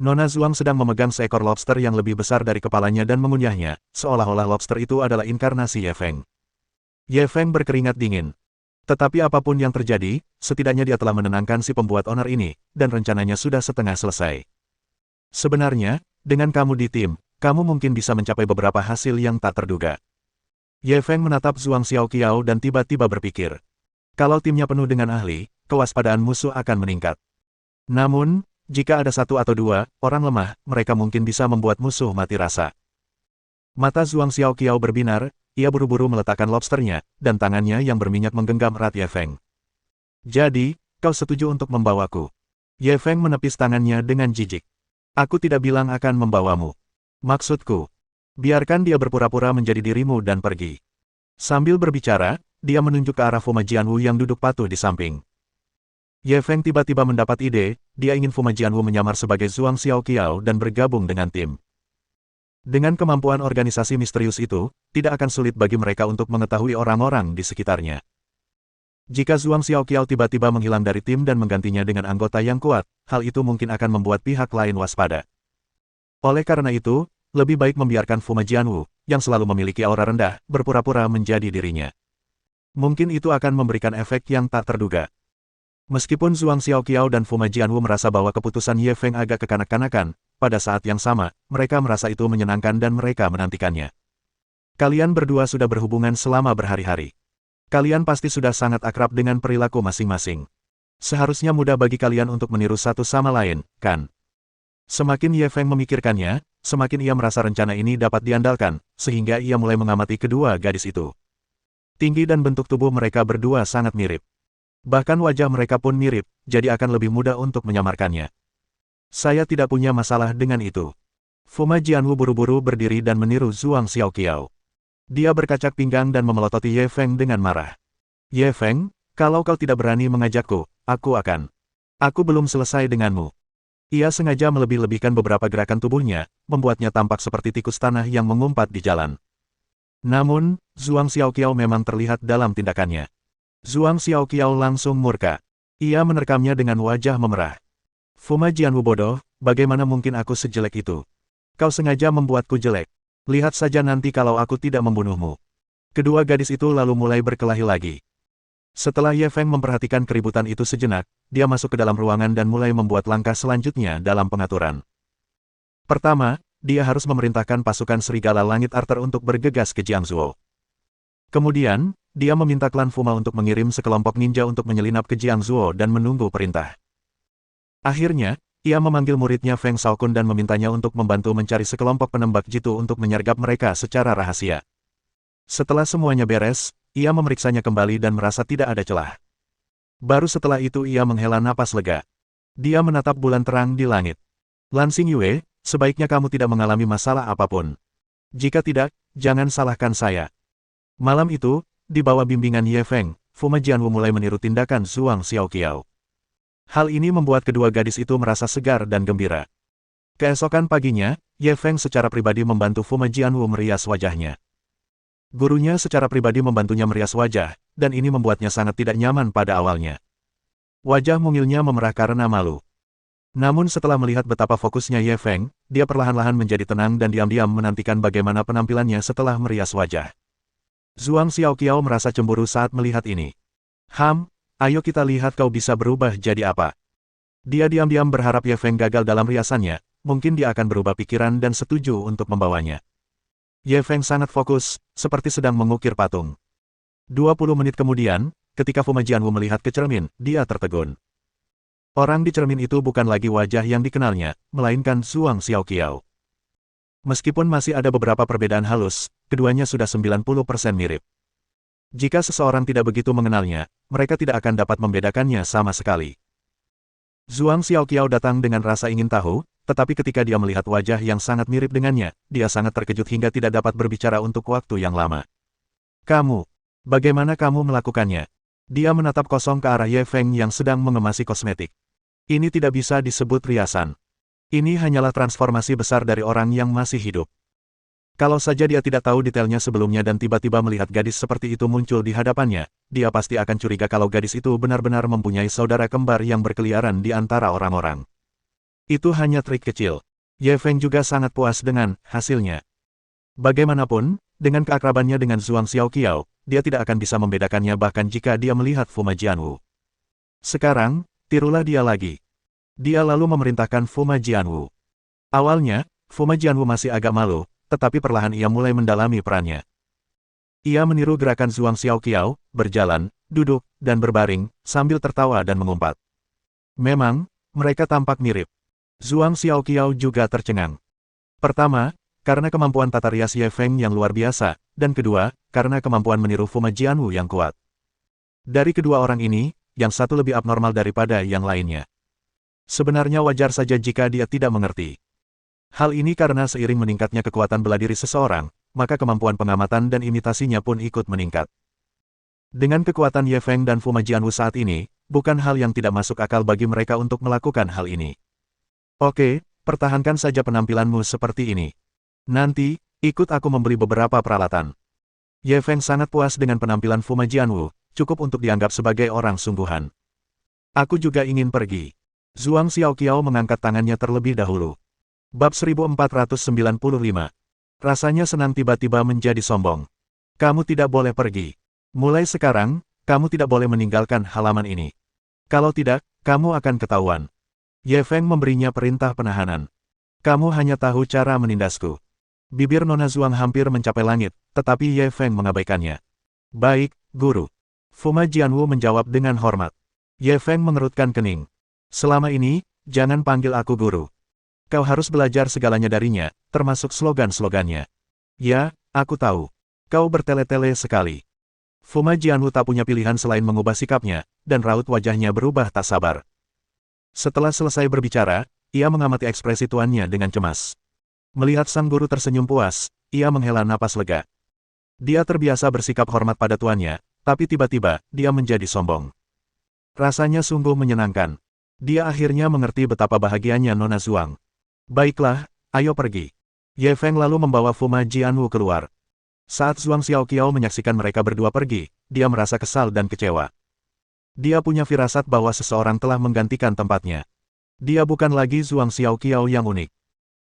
Nona Zhuang sedang memegang seekor lobster yang lebih besar dari kepalanya dan mengunyahnya, seolah-olah lobster itu adalah inkarnasi Ye Feng. Ye Feng berkeringat dingin. Tetapi apapun yang terjadi, setidaknya dia telah menenangkan si pembuat onar ini, dan rencananya sudah setengah selesai. Sebenarnya, dengan kamu di tim, kamu mungkin bisa mencapai beberapa hasil yang tak terduga. Ye Feng menatap Zhuang Xiaoqiao dan tiba-tiba berpikir. Kalau timnya penuh dengan ahli, kewaspadaan musuh akan meningkat. Namun, jika ada satu atau dua orang lemah, mereka mungkin bisa membuat musuh mati rasa. Mata Zhuang Xiaoqiao berbinar, ia buru-buru meletakkan lobsternya, dan tangannya yang berminyak menggenggam erat Ye Feng. Jadi, kau setuju untuk membawaku? Ye Feng menepis tangannya dengan jijik. Aku tidak bilang akan membawamu. Maksudku, biarkan dia berpura-pura menjadi dirimu dan pergi. Sambil berbicara, dia menunjuk ke arah Fuma Jianwu yang duduk patuh di samping. Ye Feng tiba-tiba mendapat ide, dia ingin Fuma Jianwu menyamar sebagai Zhuang Xiaoqiao dan bergabung dengan tim. Dengan kemampuan organisasi misterius itu, tidak akan sulit bagi mereka untuk mengetahui orang-orang di sekitarnya. Jika Zhuang Xiaoqiao tiba-tiba menghilang dari tim dan menggantinya dengan anggota yang kuat, hal itu mungkin akan membuat pihak lain waspada. Oleh karena itu, lebih baik membiarkan Fuma Jianwu, yang selalu memiliki aura rendah, berpura-pura menjadi dirinya. Mungkin itu akan memberikan efek yang tak terduga. Meskipun Zhuang Xiaoqiao dan Fuma Jianwu merasa bahwa keputusan Ye Feng agak kekanak-kanakan, pada saat yang sama, mereka merasa itu menyenangkan dan mereka menantikannya. Kalian berdua sudah berhubungan selama berhari-hari. Kalian pasti sudah sangat akrab dengan perilaku masing-masing. Seharusnya mudah bagi kalian untuk meniru satu sama lain, kan? Semakin Ye Feng memikirkannya, semakin ia merasa rencana ini dapat diandalkan, sehingga ia mulai mengamati kedua gadis itu. Tinggi dan bentuk tubuh mereka berdua sangat mirip. Bahkan wajah mereka pun mirip, jadi akan lebih mudah untuk menyamarkannya. Saya tidak punya masalah dengan itu. Fuma Jianwu buru-buru berdiri dan meniru Zhuang Xiaoqiao. Dia berkacak pinggang dan memelototi Ye Feng dengan marah. Ye Feng, kalau kau tidak berani mengajakku, aku akan. Aku belum selesai denganmu. Ia sengaja melebih-lebihkan beberapa gerakan tubuhnya, membuatnya tampak seperti tikus tanah yang mengumpat di jalan. Namun, Zhuang Xiaoqiao memang terlihat dalam tindakannya. Zhuang Xiaoqiao langsung murka. Ia menerkamnya dengan wajah memerah. Fuma Jianwu bodoh, bagaimana mungkin aku sejelek itu? Kau sengaja membuatku jelek. Lihat saja nanti kalau aku tidak membunuhmu. Kedua gadis itu lalu mulai berkelahi lagi. Setelah Ye Feng memperhatikan keributan itu sejenak, dia masuk ke dalam ruangan dan mulai membuat langkah selanjutnya dalam pengaturan. Pertama, dia harus memerintahkan pasukan Serigala Langit Arthur untuk bergegas ke Jiangzhou. Kemudian, dia meminta klan Fuma untuk mengirim sekelompok ninja untuk menyelinap ke Jiangzhou dan menunggu perintah. Akhirnya, ia memanggil muridnya Feng Shaokun dan memintanya untuk membantu mencari sekelompok penembak jitu untuk menyergap mereka secara rahasia. Setelah semuanya beres, ia memeriksanya kembali dan merasa tidak ada celah. Baru setelah itu ia menghela napas lega. Dia menatap bulan terang di langit. Lan Xingyue, sebaiknya kamu tidak mengalami masalah apapun. Jika tidak, jangan salahkan saya. Malam itu, di bawah bimbingan Ye Feng, Fuma Jianwu mulai meniru tindakan Zhuang Xiaoqiao. Hal ini membuat kedua gadis itu merasa segar dan gembira. Keesokan paginya, Ye Feng secara pribadi membantu Fuma Jianwu merias wajahnya. Gurunya secara pribadi membantunya merias wajah, dan ini membuatnya sangat tidak nyaman pada awalnya. Wajah mungilnya memerah karena malu. Namun setelah melihat betapa fokusnya Ye Feng, dia perlahan-lahan menjadi tenang dan diam-diam menantikan bagaimana penampilannya setelah merias wajah. Zhuang Xiaoqiao merasa cemburu saat melihat ini. Ayo kita lihat kau bisa berubah jadi apa. Dia diam-diam berharap Ye Feng gagal dalam riasannya, mungkin dia akan berubah pikiran dan setuju untuk membawanya. Ye Feng sangat fokus, seperti sedang mengukir patung. 20 menit kemudian, ketika Fuma Jianwu melihat ke cermin, dia tertegun. Orang di cermin itu bukan lagi wajah yang dikenalnya, melainkan Zhuang Xiaoqiao. Meskipun masih ada beberapa perbedaan halus, keduanya sudah 90% mirip. Jika seseorang tidak begitu mengenalnya, mereka tidak akan dapat membedakannya sama sekali. Zhuang Xiaoqiao datang dengan rasa ingin tahu, tetapi ketika dia melihat wajah yang sangat mirip dengannya, dia sangat terkejut hingga tidak dapat berbicara untuk waktu yang lama. Bagaimana kamu melakukannya? Dia menatap kosong ke arah Ye Feng yang sedang mengemasi kosmetik. Ini tidak bisa disebut riasan. Ini hanyalah transformasi besar dari orang yang masih hidup. Kalau saja dia tidak tahu detailnya sebelumnya dan tiba-tiba melihat gadis seperti itu muncul di hadapannya, dia pasti akan curiga kalau gadis itu benar-benar mempunyai saudara kembar yang berkeliaran di antara orang-orang. Itu hanya trik kecil. Ye Feng juga sangat puas dengan hasilnya. Bagaimanapun, dengan keakrabannya dengan Zhuang Xiaoqiao, dia tidak akan bisa membedakannya bahkan jika dia melihat Fuma Jianwu. Sekarang, tirulah dia lagi. Dia lalu memerintahkan Fuma Jianwu. Awalnya, Fuma Jianwu masih agak malu, tetapi perlahan ia mulai mendalami perannya. Ia meniru gerakan Zhuang Xiaoqiao, berjalan, duduk, dan berbaring, sambil tertawa dan mengumpat. Memang, mereka tampak mirip. Zhuang Xiaoqiao juga tercengang. Pertama, karena kemampuan tata rias Ye Feng yang luar biasa, dan kedua, karena kemampuan meniru Fuma Jianwu yang kuat. Dari kedua orang ini, yang satu lebih abnormal daripada yang lainnya. Sebenarnya wajar saja jika dia tidak mengerti. Hal ini karena seiring meningkatnya kekuatan bela diri seseorang, maka kemampuan pengamatan dan imitasinya pun ikut meningkat. Dengan kekuatan Ye Feng dan Fuma Jianwu saat ini, bukan hal yang tidak masuk akal bagi mereka untuk melakukan hal ini. Oke, pertahankan saja penampilanmu seperti ini. Nanti, ikut aku membeli beberapa peralatan. Ye Feng sangat puas dengan penampilan Fuma Jianwu, cukup untuk dianggap sebagai orang sungguhan. Aku juga ingin pergi. Zhuang Xiaoqiao mengangkat tangannya terlebih dahulu. Bab 1495. Rasanya senang tiba-tiba menjadi sombong. Kamu tidak boleh pergi. Mulai sekarang, kamu tidak boleh meninggalkan halaman ini. Kalau tidak, kamu akan ketahuan. Ye Feng memberinya perintah penahanan. Kamu hanya tahu cara menindasku. Bibir Nona Zhuang hampir mencapai langit, tetapi Ye Feng mengabaikannya. Baik, guru. Fuma Jianwu menjawab dengan hormat. Ye Feng mengerutkan kening. Selama ini, jangan panggil aku guru. Kau harus belajar segalanya darinya, termasuk slogan-slogannya. Ya, aku tahu. Kau bertele-tele sekali. Fuma Jianwu tak punya pilihan selain mengubah sikapnya, dan raut wajahnya berubah tak sabar. Setelah selesai berbicara, ia mengamati ekspresi tuannya dengan cemas. Melihat sang guru tersenyum puas, ia menghela napas lega. Dia terbiasa bersikap hormat pada tuannya, tapi tiba-tiba, dia menjadi sombong. Rasanya sungguh menyenangkan. Dia akhirnya mengerti betapa bahagianya Nona Zhuang. Baiklah, ayo pergi. Ye Feng lalu membawa Fuma Jianwu keluar. Saat Zhuang Xiaoqiao menyaksikan mereka berdua pergi, dia merasa kesal dan kecewa. Dia punya firasat bahwa seseorang telah menggantikan tempatnya. Dia bukan lagi Zhuang Xiaoqiao yang unik.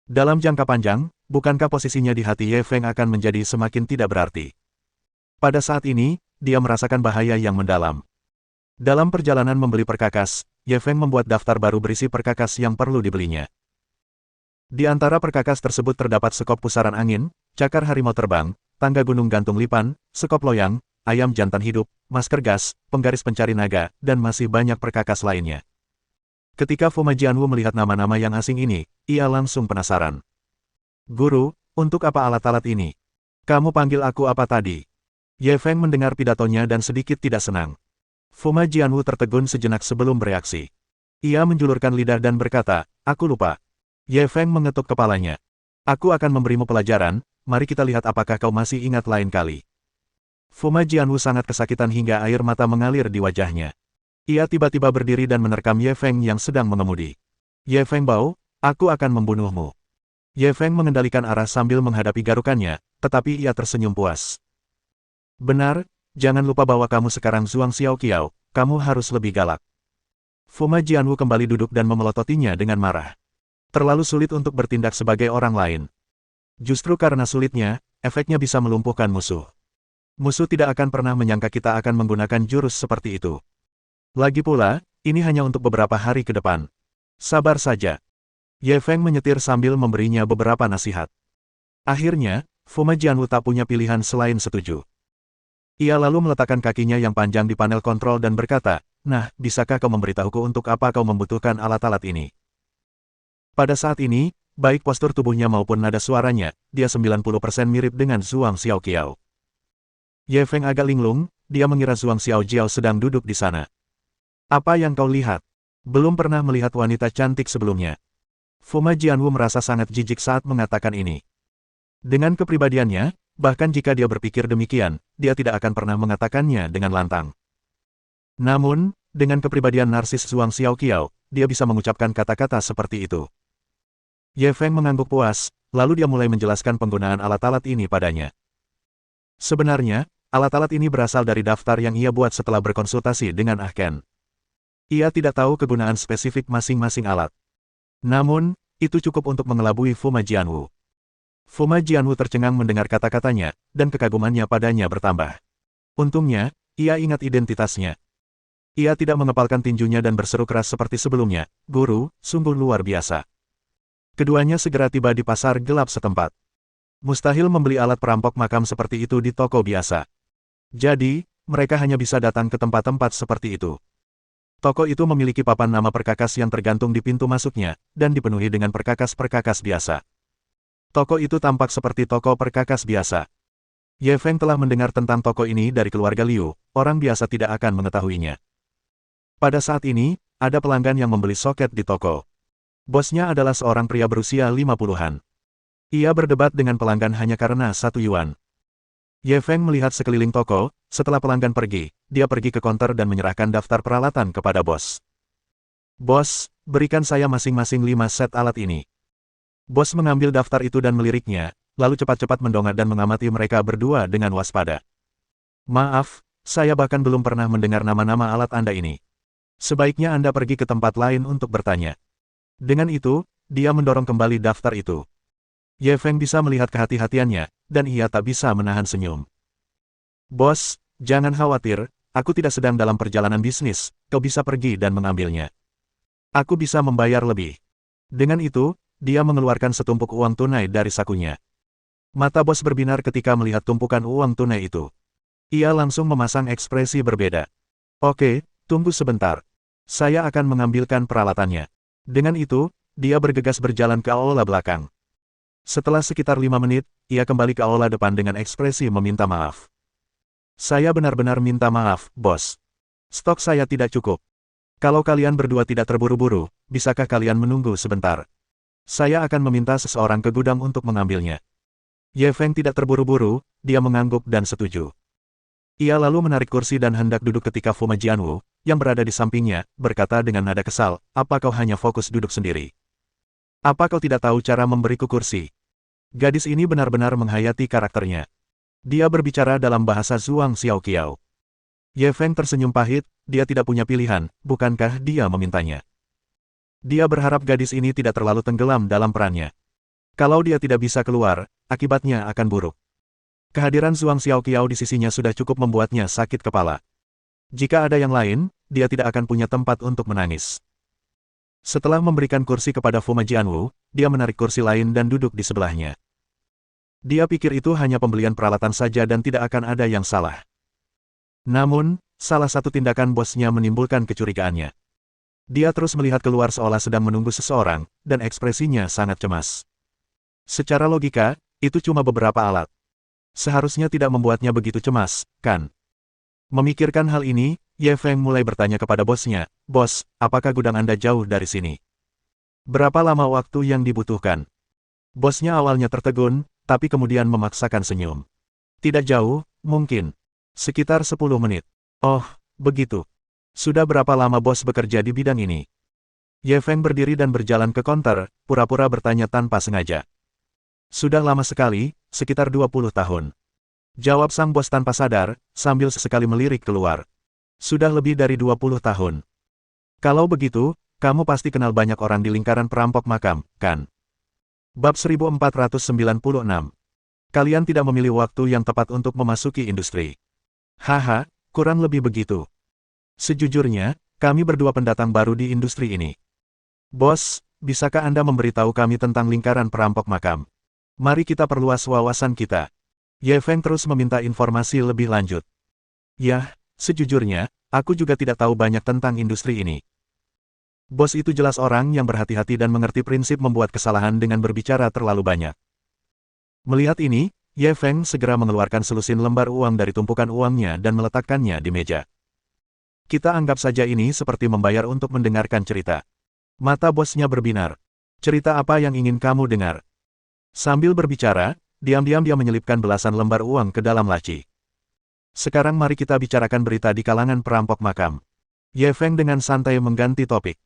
Dalam jangka panjang, bukankah posisinya di hati Ye Feng akan menjadi semakin tidak berarti? Pada saat ini, dia merasakan bahaya yang mendalam. Dalam perjalanan membeli perkakas, Ye Feng membuat daftar baru berisi perkakas yang perlu dibelinya. Di antara perkakas tersebut terdapat sekop pusaran angin, cakar harimau terbang, tangga gunung gantung lipan, sekop loyang, ayam jantan hidup, masker gas, penggaris pencari naga, dan masih banyak perkakas lainnya. Ketika Fuma Jianwu melihat nama-nama yang asing ini, ia langsung penasaran. Guru, untuk apa alat-alat ini? Kamu panggil aku apa tadi? Ye Feng mendengar pidatonya dan sedikit tidak senang. Fuma Jianwu tertegun sejenak sebelum bereaksi. Ia menjulurkan lidah dan berkata, aku lupa. Ye Feng mengetuk kepalanya. Aku akan memberimu pelajaran, mari kita lihat apakah kau masih ingat lain kali. Fuma Jianwu sangat kesakitan hingga air mata mengalir di wajahnya. Ia tiba-tiba berdiri dan menerkam Ye Feng yang sedang mengemudi. Ye Feng Bao, aku akan membunuhmu. Ye Feng mengendalikan arah sambil menghadapi garukannya, tetapi ia tersenyum puas. Benar, jangan lupa bahwa kamu sekarang Zhuang Xiaoqiao, kamu harus lebih galak. Fuma Jianwu kembali duduk dan memelototinya dengan marah. Terlalu sulit untuk bertindak sebagai orang lain. Justru karena sulitnya, efeknya bisa melumpuhkan musuh. Musuh tidak akan pernah menyangka kita akan menggunakan jurus seperti itu. Lagi pula, ini hanya untuk beberapa hari ke depan. Sabar saja. Ye Feng menyetir sambil memberinya beberapa nasihat. Akhirnya, Fuma Jianwu tak punya pilihan selain setuju. Ia lalu meletakkan kakinya yang panjang di panel kontrol dan berkata, nah, bisakah kau memberitahuku untuk apa kau membutuhkan alat-alat ini? Pada saat ini, baik postur tubuhnya maupun nada suaranya, dia 90% mirip dengan Zhuang Xiaoqiao. Ye Feng agak linglung, dia mengira Zhuang Xiaoqiao sedang duduk di sana. Apa yang kau lihat? Belum pernah melihat wanita cantik sebelumnya. Fuma Jianwu merasa sangat jijik saat mengatakan ini. Dengan kepribadiannya, bahkan jika dia berpikir demikian, dia tidak akan pernah mengatakannya dengan lantang. Namun, dengan kepribadian narsis Zhuang Xiaoqiao, dia bisa mengucapkan kata-kata seperti itu. Ye Feng mengangguk puas, lalu dia mulai menjelaskan penggunaan alat-alat ini padanya. Sebenarnya, alat-alat ini berasal dari daftar yang ia buat setelah berkonsultasi dengan Ahken. Ia tidak tahu kegunaan spesifik masing-masing alat. Namun, itu cukup untuk mengelabui Fuma Jianwu. Fuma Jianwu tercengang mendengar kata-katanya, dan kekagumannya padanya bertambah. Untungnya, ia ingat identitasnya. Ia tidak mengepalkan tinjunya dan berseru keras seperti sebelumnya, Guru, sungguh luar biasa. Keduanya segera tiba di pasar gelap setempat. Mustahil membeli alat perampok makam seperti itu di toko biasa. Jadi, mereka hanya bisa datang ke tempat-tempat seperti itu. Toko itu memiliki papan nama perkakas yang tergantung di pintu masuknya, dan dipenuhi dengan perkakas-perkakas biasa. Toko itu tampak seperti toko perkakas biasa. Ye Feng telah mendengar tentang toko ini dari keluarga Liu, orang biasa tidak akan mengetahuinya. Pada saat ini, ada pelanggan yang membeli soket di toko. Bosnya adalah seorang pria berusia 50-an. Ia berdebat dengan pelanggan hanya karena 1 yuan. Ye Feng melihat sekeliling toko, setelah pelanggan pergi, dia pergi ke konter dan menyerahkan daftar peralatan kepada bos. Bos, berikan saya masing-masing 5 set alat ini. Bos mengambil daftar itu dan meliriknya, lalu cepat-cepat mendongak dan mengamati mereka berdua dengan waspada. Maaf, saya bahkan belum pernah mendengar nama-nama alat Anda ini. Sebaiknya Anda pergi ke tempat lain untuk bertanya. Dengan itu, dia mendorong kembali daftar itu. Ye Feng bisa melihat kehati-hatiannya, dan ia tak bisa menahan senyum. Bos, jangan khawatir, aku tidak sedang dalam perjalanan bisnis, kau bisa pergi dan mengambilnya. Aku bisa membayar lebih. Dengan itu, dia mengeluarkan setumpuk uang tunai dari sakunya. Mata bos berbinar ketika melihat tumpukan uang tunai itu. Ia langsung memasang ekspresi berbeda. Oke, tunggu sebentar. Saya akan mengambilkan peralatannya. Dengan itu, dia bergegas berjalan ke aula belakang. Setelah sekitar 5 menit, ia kembali ke aula depan dengan ekspresi meminta maaf. Saya benar-benar minta maaf, bos. Stok saya tidak cukup. Kalau kalian berdua tidak terburu-buru, bisakah kalian menunggu sebentar? Saya akan meminta seseorang ke gudang untuk mengambilnya. Ye Feng tidak terburu-buru, dia mengangguk dan setuju. Ia lalu menarik kursi dan hendak duduk ketika Fu Majianwu, yang berada di sampingnya, berkata dengan nada kesal, apa kau hanya fokus duduk sendiri? Apa kau tidak tahu cara memberiku kursi? Gadis ini benar-benar menghayati karakternya. Dia berbicara dalam bahasa Zhuang Xiaoqiao. Ye Feng tersenyum pahit, dia tidak punya pilihan, bukankah dia memintanya? Dia berharap gadis ini tidak terlalu tenggelam dalam perannya. Kalau dia tidak bisa keluar, akibatnya akan buruk. Kehadiran Zhuang Xiaoqiao di sisinya sudah cukup membuatnya sakit kepala. Jika ada yang lain, dia tidak akan punya tempat untuk menangis. Setelah memberikan kursi kepada Fu Majianwu, dia menarik kursi lain dan duduk di sebelahnya. Dia pikir itu hanya pembelian peralatan saja dan tidak akan ada yang salah. Namun, salah satu tindakan bosnya menimbulkan kecurigaannya. Dia terus melihat keluar seolah sedang menunggu seseorang, dan ekspresinya sangat cemas. Secara logika, itu cuma beberapa alat. Seharusnya tidak membuatnya begitu cemas, kan? Memikirkan hal ini, Ye Feng mulai bertanya kepada bosnya, "Bos, apakah gudang Anda jauh dari sini? Berapa lama waktu yang dibutuhkan?" Bosnya awalnya tertegun, tapi kemudian memaksakan senyum. "Tidak jauh, mungkin. Sekitar 10 menit. Oh, begitu. Sudah berapa lama bos bekerja di bidang ini?" Ye Feng berdiri dan berjalan ke konter, pura-pura bertanya tanpa sengaja. "Sudah lama sekali, sekitar 20 tahun. Jawab sang bos tanpa sadar, sambil sesekali melirik keluar. "Sudah lebih dari 20 tahun. Kalau begitu, kamu pasti kenal banyak orang di lingkaran perampok makam, kan?" Bab 1496. Kalian tidak memilih waktu yang tepat untuk memasuki industri. Haha, kurang lebih begitu. Sejujurnya, kami berdua pendatang baru di industri ini. Bos, bisakah Anda memberitahu kami tentang lingkaran perampok makam? Mari kita perluas wawasan kita. Ye Feng terus meminta informasi lebih lanjut. Yah, sejujurnya, aku juga tidak tahu banyak tentang industri ini. Bos itu jelas orang yang berhati-hati dan mengerti prinsip membuat kesalahan dengan berbicara terlalu banyak. Melihat ini, Ye Feng segera mengeluarkan selusin lembar uang dari tumpukan uangnya dan meletakkannya di meja. Kita anggap saja ini seperti membayar untuk mendengarkan cerita. Mata bosnya berbinar. Cerita apa yang ingin kamu dengar? Sambil berbicara, diam-diam dia menyelipkan belasan lembar uang ke dalam laci. Sekarang mari kita bicarakan berita di kalangan perampok makam. Ye Feng dengan santai mengganti topik.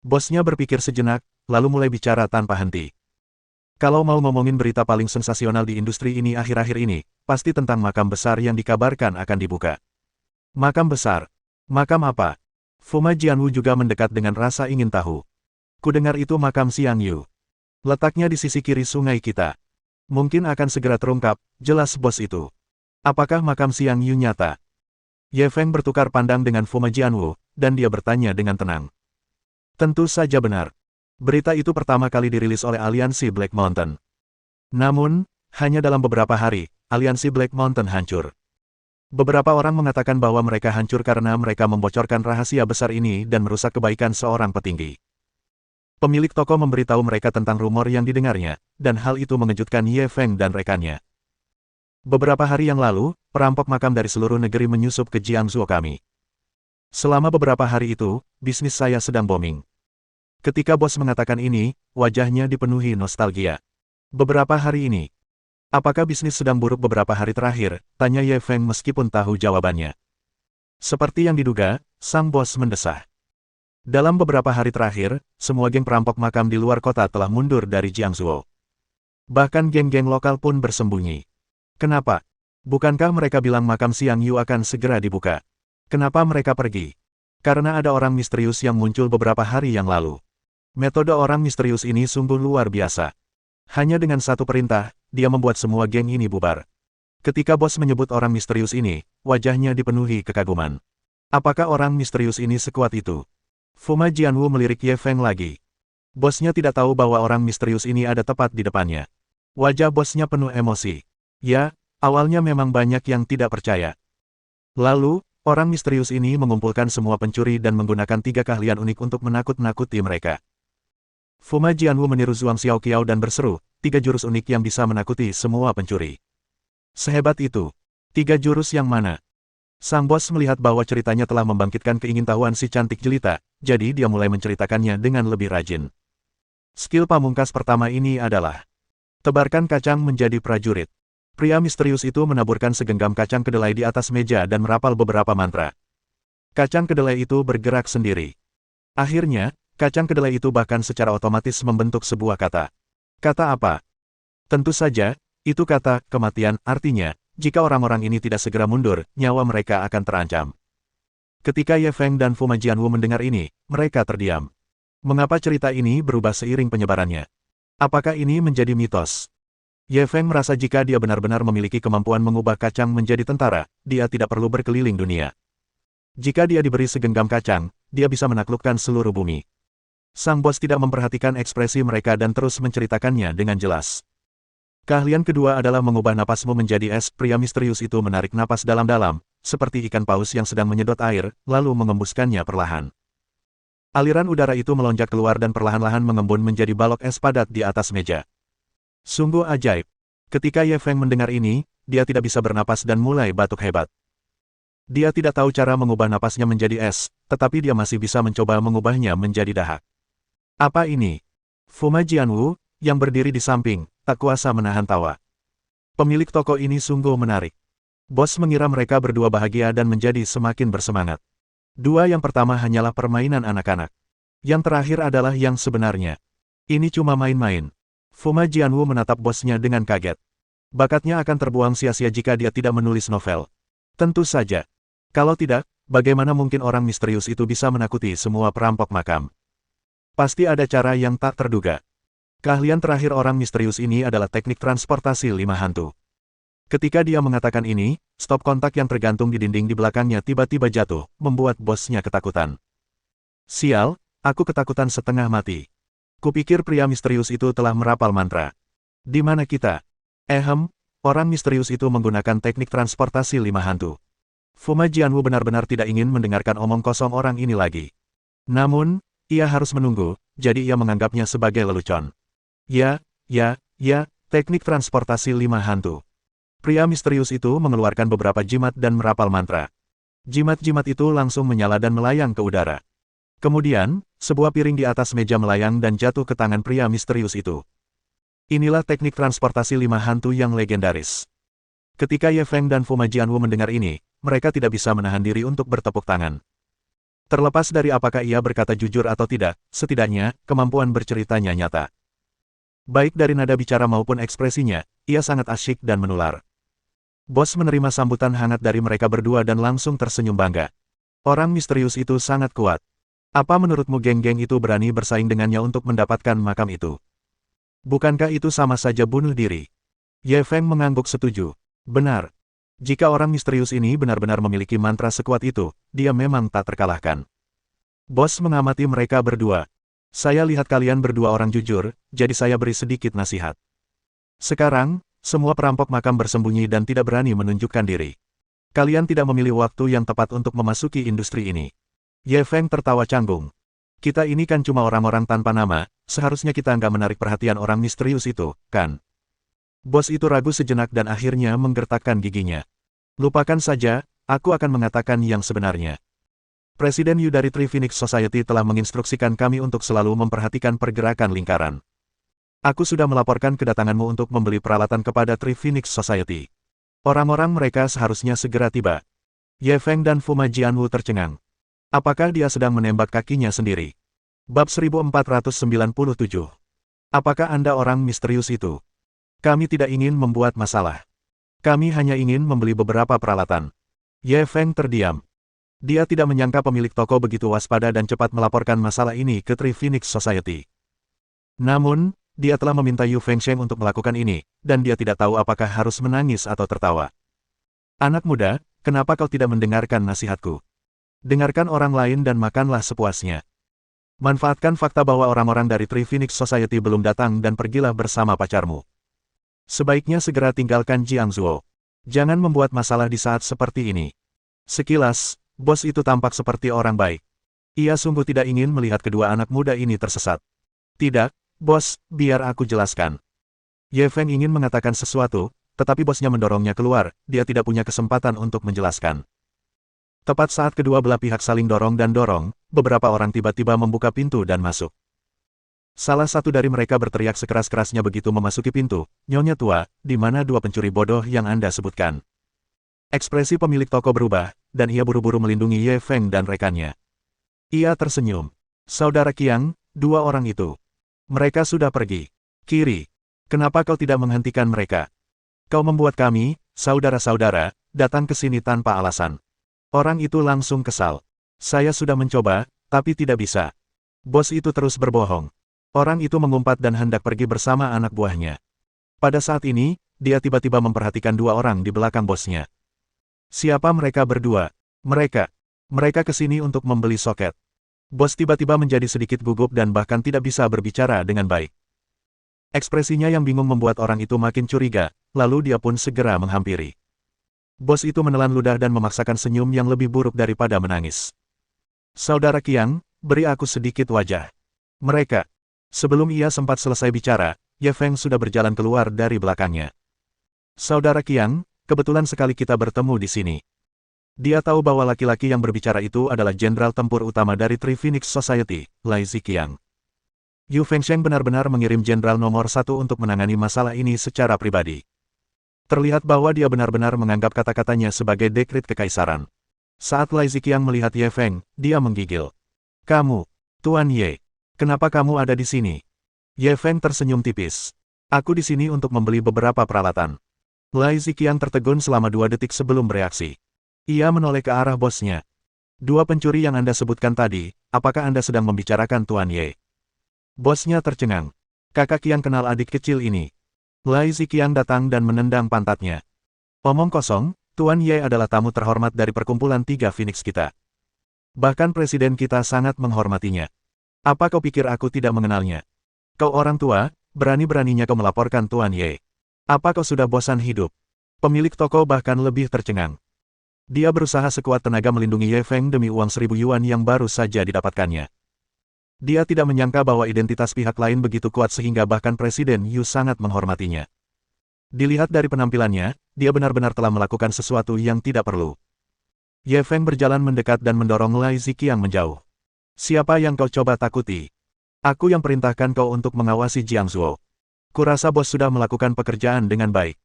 Bosnya berpikir sejenak, lalu mulai bicara tanpa henti. Kalau mau ngomongin berita paling sensasional di industri ini akhir-akhir ini, pasti tentang makam besar yang dikabarkan akan dibuka. Makam besar? Makam apa? Fu Majianwu juga mendekat dengan rasa ingin tahu. Kudengar itu makam Xiang Yu. Letaknya di sisi kiri sungai kita. Mungkin akan segera terungkap, jelas bos itu. Apakah makam Xiang Yu nyata? Ye Feng bertukar pandang dengan Fu Majianwu, dan dia bertanya dengan tenang. Tentu saja benar. Berita itu pertama kali dirilis oleh aliansi Black Mountain. Namun, hanya dalam beberapa hari, aliansi Black Mountain hancur. Beberapa orang mengatakan bahwa mereka hancur karena mereka membocorkan rahasia besar ini dan merusak kebaikan seorang petinggi. Pemilik toko memberitahu mereka tentang rumor yang didengarnya, dan hal itu mengejutkan Ye Feng dan rekannya. Beberapa hari yang lalu, perampok makam dari seluruh negeri menyusup ke Jiangsu kami. Selama beberapa hari itu, bisnis saya sedang booming. Ketika bos mengatakan ini, wajahnya dipenuhi nostalgia. Beberapa hari ini. Apakah bisnis sedang buruk beberapa hari terakhir? Tanya Ye Feng meskipun tahu jawabannya. Seperti yang diduga, sang bos mendesah. Dalam beberapa hari terakhir, semua geng perampok makam di luar kota telah mundur dari Jiangsu. Bahkan geng-geng lokal pun bersembunyi. Kenapa? Bukankah mereka bilang makam Xiang Yu akan segera dibuka? Kenapa mereka pergi? Karena ada orang misterius yang muncul beberapa hari yang lalu. Metode orang misterius ini sungguh luar biasa. Hanya dengan satu perintah, dia membuat semua geng ini bubar. Ketika bos menyebut orang misterius ini, wajahnya dipenuhi kekaguman. Apakah orang misterius ini sekuat itu? Fu Majianwu melirik Ye Feng lagi. Bosnya tidak tahu bahwa orang misterius ini ada tepat di depannya. Wajah bosnya penuh emosi. Ya, awalnya memang banyak yang tidak percaya. Lalu, orang misterius ini mengumpulkan semua pencuri dan menggunakan 3 keahlian unik untuk menakut-nakuti mereka. Fuma Jianwu meniru Zhuang Xiaoqiao dan berseru, 3 jurus unik yang bisa menakuti semua pencuri. Sehebat itu. 3 jurus yang mana? Sang bos melihat bahwa ceritanya telah membangkitkan keingintahuan si cantik jelita, jadi dia mulai menceritakannya dengan lebih rajin. Skill pamungkas pertama ini adalah tebarkan kacang menjadi prajurit. Pria misterius itu menaburkan segenggam kacang kedelai di atas meja dan merapal beberapa mantra. Kacang kedelai itu bergerak sendiri. Akhirnya, kacang kedelai itu bahkan secara otomatis membentuk sebuah kata. Kata apa? Tentu saja, itu kata kematian, artinya, jika orang-orang ini tidak segera mundur, nyawa mereka akan terancam. Ketika Ye Feng dan Fuma Jianwu mendengar ini, mereka terdiam. Mengapa cerita ini berubah seiring penyebarannya? Apakah ini menjadi mitos? Ye Feng merasa jika dia benar-benar memiliki kemampuan mengubah kacang menjadi tentara, dia tidak perlu berkeliling dunia. Jika dia diberi segenggam kacang, dia bisa menaklukkan seluruh bumi. Sang bos tidak memperhatikan ekspresi mereka dan terus menceritakannya dengan jelas. Keahlian kedua adalah mengubah napasmu menjadi es. Pria misterius itu menarik napas dalam-dalam, seperti ikan paus yang sedang menyedot air, lalu mengembuskannya perlahan. Aliran udara itu melonjak keluar dan perlahan-lahan mengembun menjadi balok es padat di atas meja. Sungguh ajaib. Ketika Ye Feng mendengar ini, dia tidak bisa bernapas dan mulai batuk hebat. Dia tidak tahu cara mengubah napasnya menjadi es, tetapi dia masih bisa mencoba mengubahnya menjadi dahak. Apa ini? Fuma Jianwu, yang berdiri di samping, tak kuasa menahan tawa. Pemilik toko ini sungguh menarik. Bos mengira mereka berdua bahagia dan menjadi semakin bersemangat. 2 yang pertama hanyalah permainan anak-anak. Yang terakhir adalah yang sebenarnya. Ini cuma main-main. Fuma Jianwu menatap bosnya dengan kaget. Bakatnya akan terbuang sia-sia jika dia tidak menulis novel. Tentu saja. Kalau tidak, bagaimana mungkin orang misterius itu bisa menakuti semua perampok makam? Pasti ada cara yang tak terduga. Keahlian terakhir orang misterius ini adalah teknik transportasi 5 hantu. Ketika dia mengatakan ini, stop kontak yang tergantung di dinding di belakangnya tiba-tiba jatuh, membuat bosnya ketakutan. Sial, aku ketakutan setengah mati. Kupikir pria misterius itu telah merapal mantra. Di mana kita? Orang misterius itu menggunakan teknik transportasi 5 hantu. Fuma Jianwu benar-benar tidak ingin mendengarkan omong kosong orang ini lagi. Namun, ia harus menunggu, jadi ia menganggapnya sebagai lelucon. Ya, teknik transportasi 5 hantu. Pria misterius itu mengeluarkan beberapa jimat dan merapal mantra. Jimat-jimat itu langsung menyala dan melayang ke udara. Kemudian, sebuah piring di atas meja melayang dan jatuh ke tangan pria misterius itu. Inilah teknik transportasi 5 hantu yang legendaris. Ketika Ye Feng dan Fuma Jianwu mendengar ini, mereka tidak bisa menahan diri untuk bertepuk tangan. Terlepas dari apakah ia berkata jujur atau tidak, setidaknya, kemampuan berceritanya nyata. Baik dari nada bicara maupun ekspresinya, ia sangat asyik dan menular. Bos menerima sambutan hangat dari mereka berdua dan langsung tersenyum bangga. Orang misterius itu sangat kuat. Apa menurutmu geng-geng itu berani bersaing dengannya untuk mendapatkan makam itu? Bukankah itu sama saja bunuh diri? Ye Feng mengangguk setuju. Benar. Jika orang misterius ini benar-benar memiliki mantra sekuat itu, dia memang tak terkalahkan. Bos mengamati mereka berdua. Saya lihat kalian berdua orang jujur, jadi saya beri sedikit nasihat. Sekarang, semua perampok makam bersembunyi dan tidak berani menunjukkan diri. Kalian tidak memilih waktu yang tepat untuk memasuki industri ini. Ye Feng tertawa canggung. Kita ini kan cuma orang-orang tanpa nama, seharusnya kita nggak menarik perhatian orang misterius itu, kan? Bos itu ragu sejenak dan akhirnya menggertakkan giginya. Lupakan saja, aku akan mengatakan yang sebenarnya. Presiden Yu dari Three Phoenix Society telah menginstruksikan kami untuk selalu memperhatikan pergerakan lingkaran. Aku sudah melaporkan kedatanganmu untuk membeli peralatan kepada Three Phoenix Society. Orang-orang mereka seharusnya segera tiba. Ye Feng dan Fuma Jianwu tercengang. Apakah dia sedang menembak kakinya sendiri? Bab 1497. Apakah Anda orang misterius itu? Kami tidak ingin membuat masalah. Kami hanya ingin membeli beberapa peralatan. Ye Feng terdiam. Dia tidak menyangka pemilik toko begitu waspada dan cepat melaporkan masalah ini ke Three Phoenix Society. Namun, dia telah meminta Yu Fengsheng untuk melakukan ini, dan dia tidak tahu apakah harus menangis atau tertawa. Anak muda, kenapa kau tidak mendengarkan nasihatku? Dengarkan orang lain dan makanlah sepuasnya. Manfaatkan fakta bahwa orang-orang dari Three Phoenix Society belum datang dan pergilah bersama pacarmu. Sebaiknya segera tinggalkan Jiangzuo. Jangan membuat masalah di saat seperti ini. Sekilas, bos itu tampak seperti orang baik. Ia sungguh tidak ingin melihat kedua anak muda ini tersesat. Tidak, bos, biar aku jelaskan. Ye Feng ingin mengatakan sesuatu, tetapi bosnya mendorongnya keluar, dia tidak punya kesempatan untuk menjelaskan. Tepat saat kedua belah pihak saling dorong dan dorong, beberapa orang tiba-tiba membuka pintu dan masuk. Salah satu dari mereka berteriak sekeras-kerasnya begitu memasuki pintu, "Nyonya tua, di mana dua pencuri bodoh yang Anda sebutkan?" Ekspresi pemilik toko berubah, dan ia buru-buru melindungi Ye Feng dan rekannya. Ia tersenyum. "Saudara Qiang, dua orang itu. Mereka sudah pergi. Kiri. Kenapa kau tidak menghentikan mereka? Kau membuat kami, saudara-saudara, datang ke sini tanpa alasan." Orang itu langsung kesal. "Saya sudah mencoba, tapi tidak bisa." Bos itu terus berbohong. Orang itu mengumpat dan hendak pergi bersama anak buahnya. Pada saat ini, dia tiba-tiba memperhatikan dua orang di belakang bosnya. Siapa mereka berdua? Mereka ke sini untuk membeli soket. Bos tiba-tiba menjadi sedikit gugup dan bahkan tidak bisa berbicara dengan baik. Ekspresinya yang bingung membuat orang itu makin curiga, lalu dia pun segera menghampiri. Bos itu menelan ludah dan memaksakan senyum yang lebih buruk daripada menangis. "Saudara Qiang, beri aku sedikit wajah." Mereka. Sebelum ia sempat selesai bicara, Ye Feng sudah berjalan keluar dari belakangnya. "Saudara Qiang, kebetulan sekali kita bertemu di sini." Dia tahu bahwa laki-laki yang berbicara itu adalah jenderal tempur utama dari Three Phoenix Society, Lai Ziqiang. Yu Fengsheng benar-benar mengirim jenderal nomor 1 untuk menangani masalah ini secara pribadi. Terlihat bahwa dia benar-benar menganggap kata-katanya sebagai dekret kekaisaran. Saat Lai Ziqiang melihat Ye Feng, dia menggigil. "Kamu, Tuan Ye, kenapa kamu ada di sini?" Ye Feng tersenyum tipis. "Aku di sini untuk membeli beberapa peralatan." Lai Ziqiang tertegun selama 2 detik sebelum bereaksi. Ia menoleh ke arah bosnya. "Dua pencuri yang Anda sebutkan tadi, apakah Anda sedang membicarakan Tuan Ye?" Bosnya tercengang. "Kakak Qiang kenal adik kecil ini." Lai Ziqiang datang dan menendang pantatnya. "Omong kosong, Tuan Ye adalah tamu terhormat dari perkumpulan 3 Phoenix kita. Bahkan presiden kita sangat menghormatinya. Apa kau pikir aku tidak mengenalnya? Kau orang tua, berani-beraninya kau melaporkan Tuan Ye. Apa kau sudah bosan hidup?" Pemilik toko bahkan lebih tercengang. Dia berusaha sekuat tenaga melindungi Ye Feng demi uang 1.000 yuan yang baru saja didapatkannya. Dia tidak menyangka bahwa identitas pihak lain begitu kuat sehingga bahkan Presiden Yu sangat menghormatinya. Dilihat dari penampilannya, dia benar-benar telah melakukan sesuatu yang tidak perlu. Ye Feng berjalan mendekat dan mendorong Lai Ziqiang menjauh. "Siapa yang kau coba takuti? Aku yang perintahkan kau untuk mengawasi Jiangzuo. Kurasa bos sudah melakukan pekerjaan dengan baik.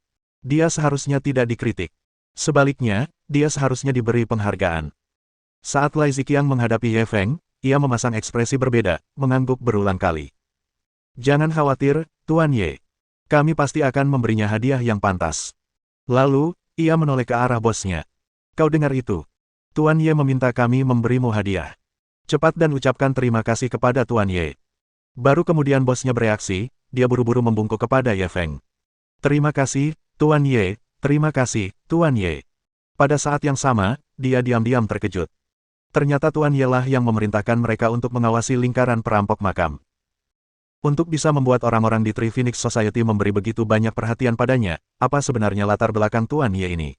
Dia seharusnya tidak dikritik. Sebaliknya, dia seharusnya diberi penghargaan." Saat Lai Ziqiang menghadapi Ye Feng, ia memasang ekspresi berbeda, mengangguk berulang kali. "Jangan khawatir, Tuan Ye. Kami pasti akan memberinya hadiah yang pantas." Lalu, ia menoleh ke arah bosnya. "Kau dengar itu? Tuan Ye meminta kami memberimu hadiah. Cepat dan ucapkan terima kasih kepada Tuan Ye." Baru kemudian bosnya bereaksi, dia buru-buru membungkuk kepada Ye Feng. "Terima kasih, Tuan Ye, terima kasih, Tuan Ye." Pada saat yang sama, dia diam-diam terkejut. Ternyata Tuan Ye lah yang memerintahkan mereka untuk mengawasi lingkaran perampok makam. Untuk bisa membuat orang-orang di Three Phoenix Society memberi begitu banyak perhatian padanya, apa sebenarnya latar belakang Tuan Ye ini?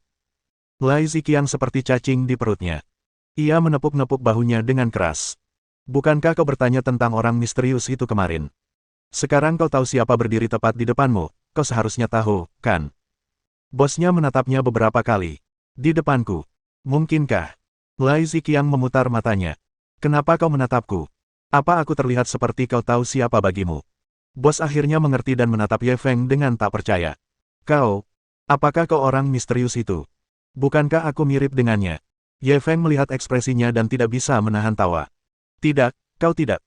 Lai Ziqiang seperti cacing di perutnya. Ia menepuk-nepuk bahunya dengan keras. "Bukankah kau bertanya tentang orang misterius itu kemarin? Sekarang kau tahu siapa berdiri tepat di depanmu, kau seharusnya tahu, kan?" Bosnya menatapnya beberapa kali. "Di depanku? Mungkinkah?" Lai Ziqiang memutar matanya. "Kenapa kau menatapku? Apa aku terlihat seperti kau tahu siapa bagimu?" Bos akhirnya mengerti dan menatap Ye Feng dengan tak percaya. Apakah kau orang misterius itu? Bukankah aku mirip dengannya?" Ye Feng melihat ekspresinya dan tidak bisa menahan tawa. "Tidak, kau tidak."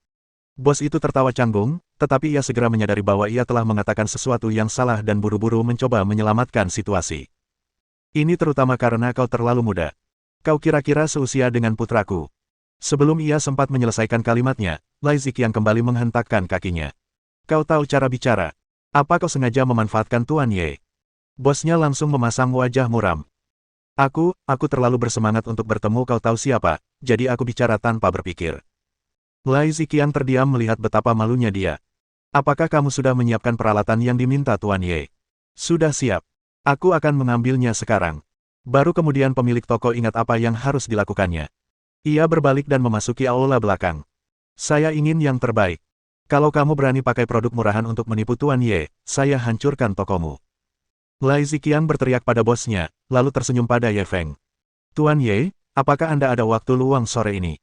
Bos itu tertawa canggung, tetapi ia segera menyadari bahwa ia telah mengatakan sesuatu yang salah dan buru-buru mencoba menyelamatkan situasi. "Ini terutama karena kau terlalu muda. Kau kira-kira seusia dengan putraku." Sebelum ia sempat menyelesaikan kalimatnya, Lai Ziqiang kembali menghentakkan kakinya. "Kau tahu cara bicara. Apa kau sengaja memanfaatkan Tuan Ye?" Bosnya langsung memasang wajah muram. Aku terlalu bersemangat untuk bertemu kau tahu siapa, jadi aku bicara tanpa berpikir." Lai Ziqiang terdiam melihat betapa malunya dia. "Apakah kamu sudah menyiapkan peralatan yang diminta Tuan Ye?" Sudah siap. Aku akan mengambilnya sekarang. Baru kemudian pemilik toko ingat apa yang harus dilakukannya. Ia berbalik dan memasuki aula belakang. Saya ingin yang terbaik. Kalau kamu berani pakai produk murahan untuk menipu Tuan Ye, saya hancurkan tokomu. Lai Ziqiang berteriak pada bosnya, lalu tersenyum pada Ye Feng. Tuan Ye, apakah Anda ada waktu luang sore ini?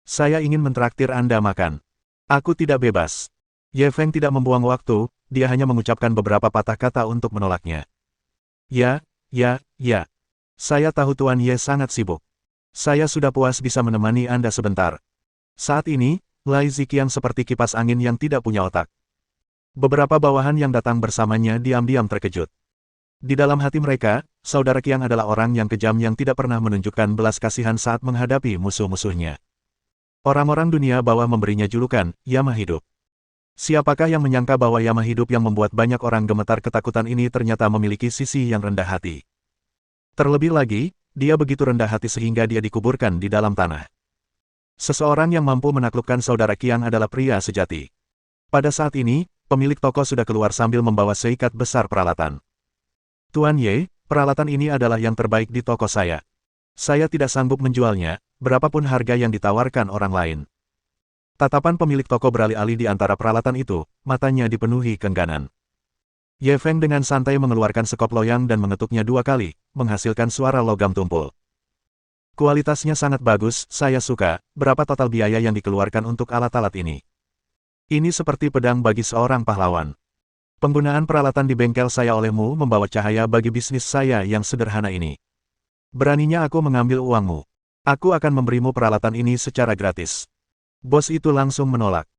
Saya ingin mentraktir Anda makan. Aku tidak bebas. Ye Feng tidak membuang waktu, dia hanya mengucapkan beberapa patah kata untuk menolaknya. Ya. Saya tahu Tuan Ye sangat sibuk. Saya sudah puas bisa menemani Anda sebentar. Saat ini, Lai Ziqiang seperti kipas angin yang tidak punya otak. Beberapa bawahan yang datang bersamanya diam-diam terkejut. Di dalam hati mereka, Saudara Qiang adalah orang yang kejam yang tidak pernah menunjukkan belas kasihan saat menghadapi musuh-musuhnya. Orang-orang dunia bawah memberinya julukan, Yama Hidup. Siapakah yang menyangka bahwa Yama Hidup yang membuat banyak orang gemetar ketakutan ini ternyata memiliki sisi yang rendah hati. Terlebih lagi, dia begitu rendah hati sehingga dia dikuburkan di dalam tanah. Seseorang yang mampu menaklukkan Saudara Qiang adalah pria sejati. Pada saat ini, pemilik toko sudah keluar sambil membawa seikat besar peralatan. Tuan Ye, peralatan ini adalah yang terbaik di toko saya. Saya tidak sanggup menjualnya, berapapun harga yang ditawarkan orang lain. Tatapan pemilik toko beralih-alih di antara peralatan itu, matanya dipenuhi keengganan. Ye Feng dengan santai mengeluarkan sekop loyang dan mengetuknya 2 kali, menghasilkan suara logam tumpul. Kualitasnya sangat bagus, saya suka. Berapa total biaya yang dikeluarkan untuk alat-alat ini? Ini seperti pedang bagi seorang pahlawan. Penggunaan peralatan di bengkel saya olehmu membawa cahaya bagi bisnis saya yang sederhana ini. Beraninya aku mengambil uangmu. Aku akan memberimu peralatan ini secara gratis. Bos itu langsung menolak.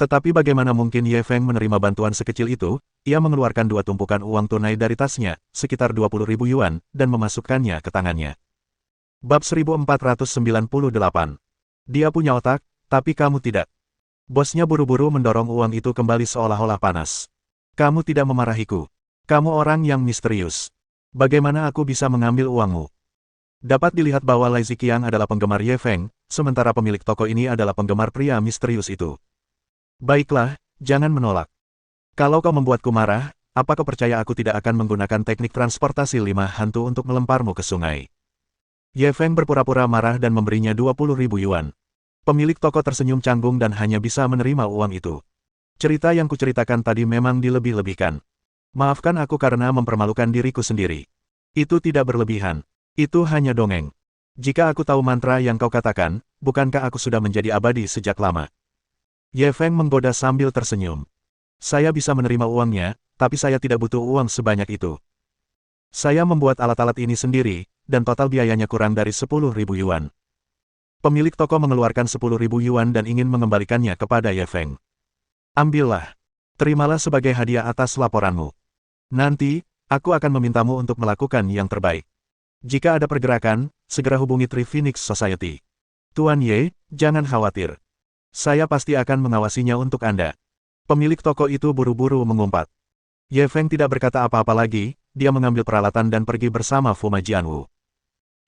Tetapi bagaimana mungkin Ye Feng menerima bantuan sekecil itu? Ia mengeluarkan 2 tumpukan uang tunai dari tasnya, sekitar 20.000 yuan, dan memasukkannya ke tangannya. Bab 1498. Dia punya otak, tapi kamu tidak. Bosnya buru-buru mendorong uang itu kembali seolah-olah panas. Kamu tidak memarahiku. Kamu orang yang misterius. Bagaimana aku bisa mengambil uangmu? Dapat dilihat bahwa Lai Ziqiang adalah penggemar Ye Feng, sementara pemilik toko ini adalah penggemar pria misterius itu. Baiklah, jangan menolak. Kalau kau membuatku marah, apa kau percaya aku tidak akan menggunakan teknik transportasi 5 hantu untuk melemparmu ke sungai? Ye Feng berpura-pura marah dan memberinya 20.000 yuan. Pemilik toko tersenyum canggung dan hanya bisa menerima uang itu. Cerita yang kuceritakan tadi memang dilebih-lebihkan. Maafkan aku karena mempermalukan diriku sendiri. Itu tidak berlebihan. Itu hanya dongeng. Jika aku tahu mantra yang kau katakan, bukankah aku sudah menjadi abadi sejak lama? Ye Feng menggoda sambil tersenyum. Saya bisa menerima uangnya, tapi saya tidak butuh uang sebanyak itu. Saya membuat alat-alat ini sendiri, dan total biayanya kurang dari 10.000 yuan. Pemilik toko mengeluarkan 10.000 yuan dan ingin mengembalikannya kepada Ye Feng. Ambillah. Terimalah sebagai hadiah atas laporanmu. Nanti, aku akan memintamu untuk melakukan yang terbaik. Jika ada pergerakan, segera hubungi Three Phoenix Society. Tuan Ye, jangan khawatir. Saya pasti akan mengawasinya untuk Anda. Pemilik toko itu buru-buru mengumpat. Ye Feng tidak berkata apa-apa lagi, dia mengambil peralatan dan pergi bersama Fuma Jianwu.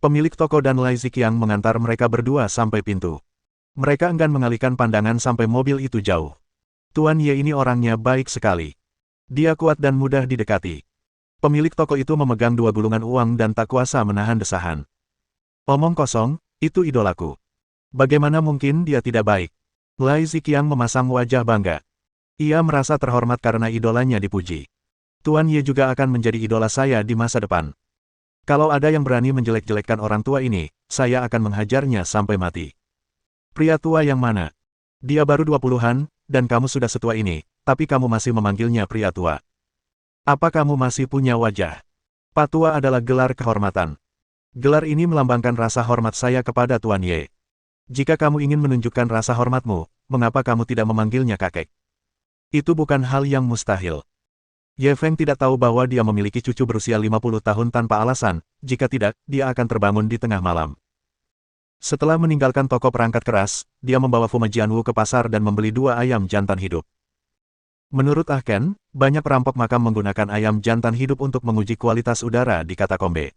Pemilik toko dan Lai Ziqiang mengantar mereka berdua sampai pintu. Mereka enggan mengalihkan pandangan sampai mobil itu jauh. Tuan Ye ini orangnya baik sekali. Dia kuat dan mudah didekati. Pemilik toko itu memegang 2 gulungan uang dan tak kuasa menahan desahan. Omong kosong, itu idolaku. Bagaimana mungkin dia tidak baik? Lai Ziqiang memasang wajah bangga. Ia merasa terhormat karena idolanya dipuji. Tuan Ye juga akan menjadi idola saya di masa depan. Kalau ada yang berani menjelek-jelekkan orang tua ini, saya akan menghajarnya sampai mati. Pria tua yang mana? Dia baru 20-an, dan kamu sudah setua ini, tapi kamu masih memanggilnya pria tua. Apa kamu masih punya wajah? Patua adalah gelar kehormatan. Gelar ini melambangkan rasa hormat saya kepada Tuan Ye. Jika kamu ingin menunjukkan rasa hormatmu, mengapa kamu tidak memanggilnya kakek? Itu bukan hal yang mustahil. Ye Feng tidak tahu bahwa dia memiliki cucu berusia 50 tahun tanpa alasan, jika tidak, dia akan terbangun di tengah malam. Setelah meninggalkan toko perangkat keras, dia membawa Fuma Jianwu ke pasar dan membeli 2 ayam jantan hidup. Menurut Ahken, banyak perampok makam menggunakan ayam jantan hidup untuk menguji kualitas udara di katakombe.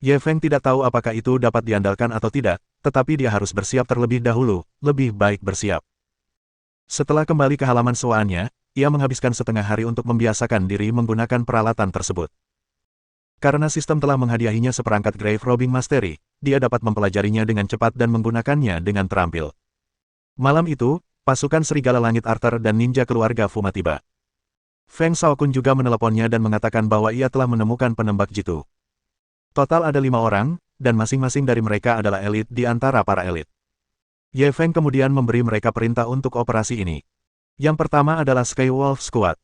Ye Feng tidak tahu apakah itu dapat diandalkan atau tidak, tetapi dia harus bersiap terlebih dahulu, lebih baik bersiap. Setelah kembali ke halaman sewaannya, ia menghabiskan setengah hari untuk membiasakan diri menggunakan peralatan tersebut. Karena sistem telah menghadiahinya seperangkat Grave Robbing Mastery, dia dapat mempelajarinya dengan cepat dan menggunakannya dengan terampil. Malam itu, pasukan Serigala Langit Arthur dan ninja keluarga Fuma tiba. Feng Shaokun juga meneleponnya dan mengatakan bahwa ia telah menemukan penembak jitu. Total ada 5 orang, dan masing-masing dari mereka adalah elit di antara para elit. Ye Feng kemudian memberi mereka perintah untuk operasi ini. Yang pertama adalah Skywolf Squad.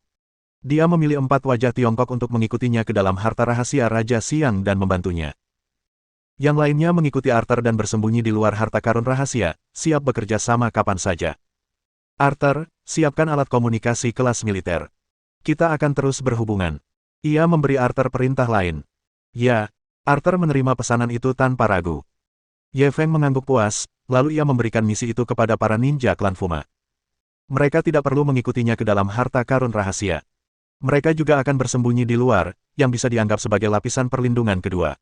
Dia memilih 4 wajah Tiongkok untuk mengikutinya ke dalam harta rahasia Raja Siang dan membantunya. Yang lainnya mengikuti Arthur dan bersembunyi di luar harta karun rahasia, siap bekerja sama kapan saja. Arthur, siapkan alat komunikasi kelas militer. Kita akan terus berhubungan. Ia memberi Arthur perintah lain. Ya, Arthur menerima pesanan itu tanpa ragu. Ye Feng mengangguk puas, lalu ia memberikan misi itu kepada para ninja klan Fuma. Mereka tidak perlu mengikutinya ke dalam harta karun rahasia. Mereka juga akan bersembunyi di luar, yang bisa dianggap sebagai lapisan perlindungan kedua.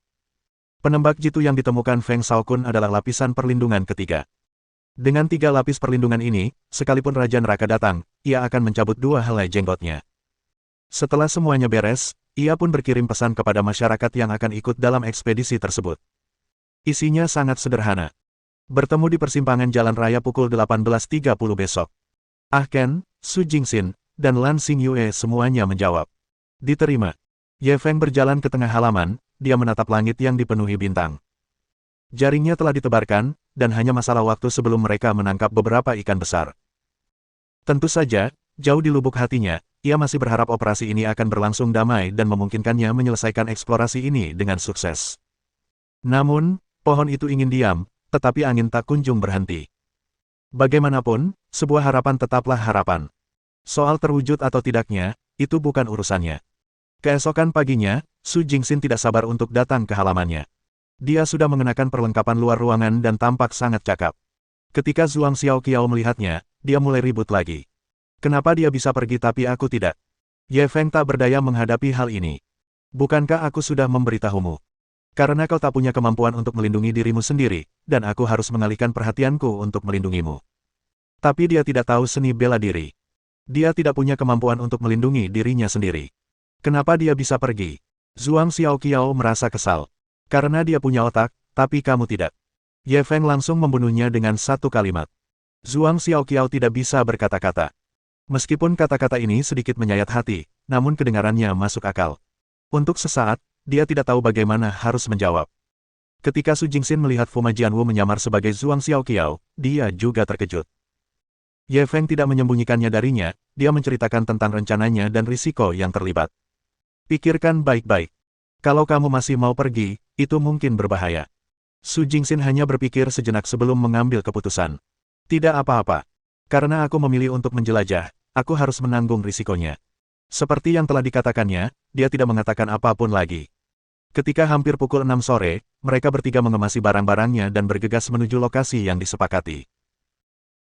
Penembak jitu yang ditemukan Feng Shaokun adalah lapisan perlindungan ketiga. Dengan 3 lapis perlindungan ini, sekalipun Raja Neraka datang, ia akan mencabut 2 helai jenggotnya. Setelah semuanya beres, ia pun berkirim pesan kepada masyarakat yang akan ikut dalam ekspedisi tersebut. Isinya sangat sederhana. Bertemu di persimpangan jalan raya pukul 18.30 besok. Ah Ken, Su Jingxin, dan Lan Xingyue semuanya menjawab. Diterima. Ye Feng berjalan ke tengah halaman, dia menatap langit yang dipenuhi bintang. Jaringnya telah ditebarkan, dan hanya masalah waktu sebelum mereka menangkap beberapa ikan besar. Tentu saja, jauh di lubuk hatinya, ia masih berharap operasi ini akan berlangsung damai dan memungkinkannya menyelesaikan eksplorasi ini dengan sukses. Namun, pohon itu ingin diam, tetapi angin tak kunjung berhenti. Bagaimanapun, sebuah harapan tetaplah harapan. Soal terwujud atau tidaknya, itu bukan urusannya. Keesokan paginya, Su Jingxin tidak sabar untuk datang ke halamannya. Dia sudah mengenakan perlengkapan luar ruangan dan tampak sangat cakap. Ketika Zhuang Xiaoqiao melihatnya, dia mulai ribut lagi. Kenapa dia bisa pergi tapi aku tidak? Ye Feng tak berdaya menghadapi hal ini. Bukankah aku sudah memberitahumu? Karena kau tak punya kemampuan untuk melindungi dirimu sendiri, dan aku harus mengalihkan perhatianku untuk melindungimu. Tapi dia tidak tahu seni bela diri. Dia tidak punya kemampuan untuk melindungi dirinya sendiri. Kenapa dia bisa pergi? Zhuang Xiaoqiao merasa kesal. Karena dia punya otak, tapi kamu tidak. Ye Feng langsung membunuhnya dengan satu kalimat. Zhuang Xiaoqiao tidak bisa berkata-kata. Meskipun kata-kata ini sedikit menyayat hati, namun kedengarannya masuk akal. Untuk sesaat, dia tidak tahu bagaimana harus menjawab. Ketika Su Jingxin melihat Fuma Jianwu menyamar sebagai Zhuang Xiaoqiao, dia juga terkejut. Ye Feng tidak menyembunyikannya darinya, dia menceritakan tentang rencananya dan risiko yang terlibat. Pikirkan baik-baik. Kalau kamu masih mau pergi, itu mungkin berbahaya. Su Jingxin hanya berpikir sejenak sebelum mengambil keputusan. Tidak apa-apa. Karena aku memilih untuk menjelajah, aku harus menanggung risikonya. Seperti yang telah dikatakannya, dia tidak mengatakan apapun lagi. Ketika hampir pukul 6 sore, mereka bertiga mengemasi barang-barangnya dan bergegas menuju lokasi yang disepakati.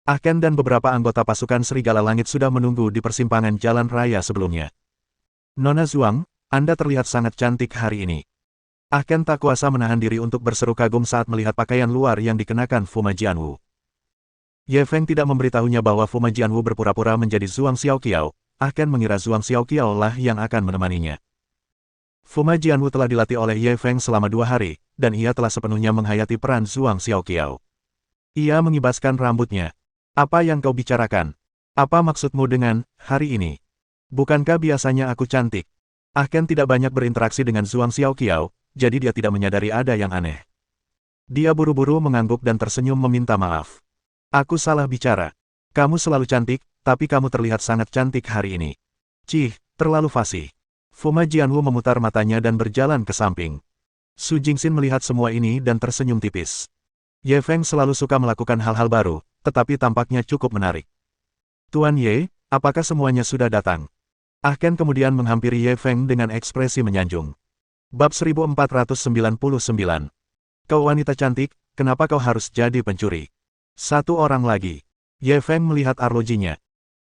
Ah Ken dan beberapa anggota pasukan Serigala Langit sudah menunggu di persimpangan jalan raya sebelumnya. Nona Zhuang, Anda terlihat sangat cantik hari ini. Ah Ken tak kuasa menahan diri untuk berseru kagum saat melihat pakaian luar yang dikenakan Fuma Jianwu. Ye Feng tidak memberitahunya bahwa Fuma Jianwu berpura-pura menjadi Zhuang Xiaoqiao. Ah Ken mengira Zhuang Xiaoqiao lah yang akan menemaninya. Fuma Jianwu telah dilatih oleh Ye Feng selama 2 hari, dan ia telah sepenuhnya menghayati peran Zhuang Xiaoqiao. Ia mengibaskan rambutnya. Apa yang kau bicarakan? Apa maksudmu dengan hari ini? Bukankah biasanya aku cantik? Ah Ken tidak banyak berinteraksi dengan Zhuang Xiaoqiao, jadi dia tidak menyadari ada yang aneh. Dia buru-buru mengangguk dan tersenyum meminta maaf. Aku salah bicara. Kamu selalu cantik, tapi kamu terlihat sangat cantik hari ini. Cih, terlalu fasih. Fuma Jianwu memutar matanya dan berjalan ke samping. Su Jingxin melihat semua ini dan tersenyum tipis. Ye Feng selalu suka melakukan hal-hal baru, tetapi tampaknya cukup menarik. Tuan Ye, apakah semuanya sudah datang? Ah Ken kemudian menghampiri Ye Feng dengan ekspresi menyanjung. Bab 1499. Kau wanita cantik, kenapa kau harus jadi pencuri? Satu orang lagi. Ye Feng melihat arlojinya.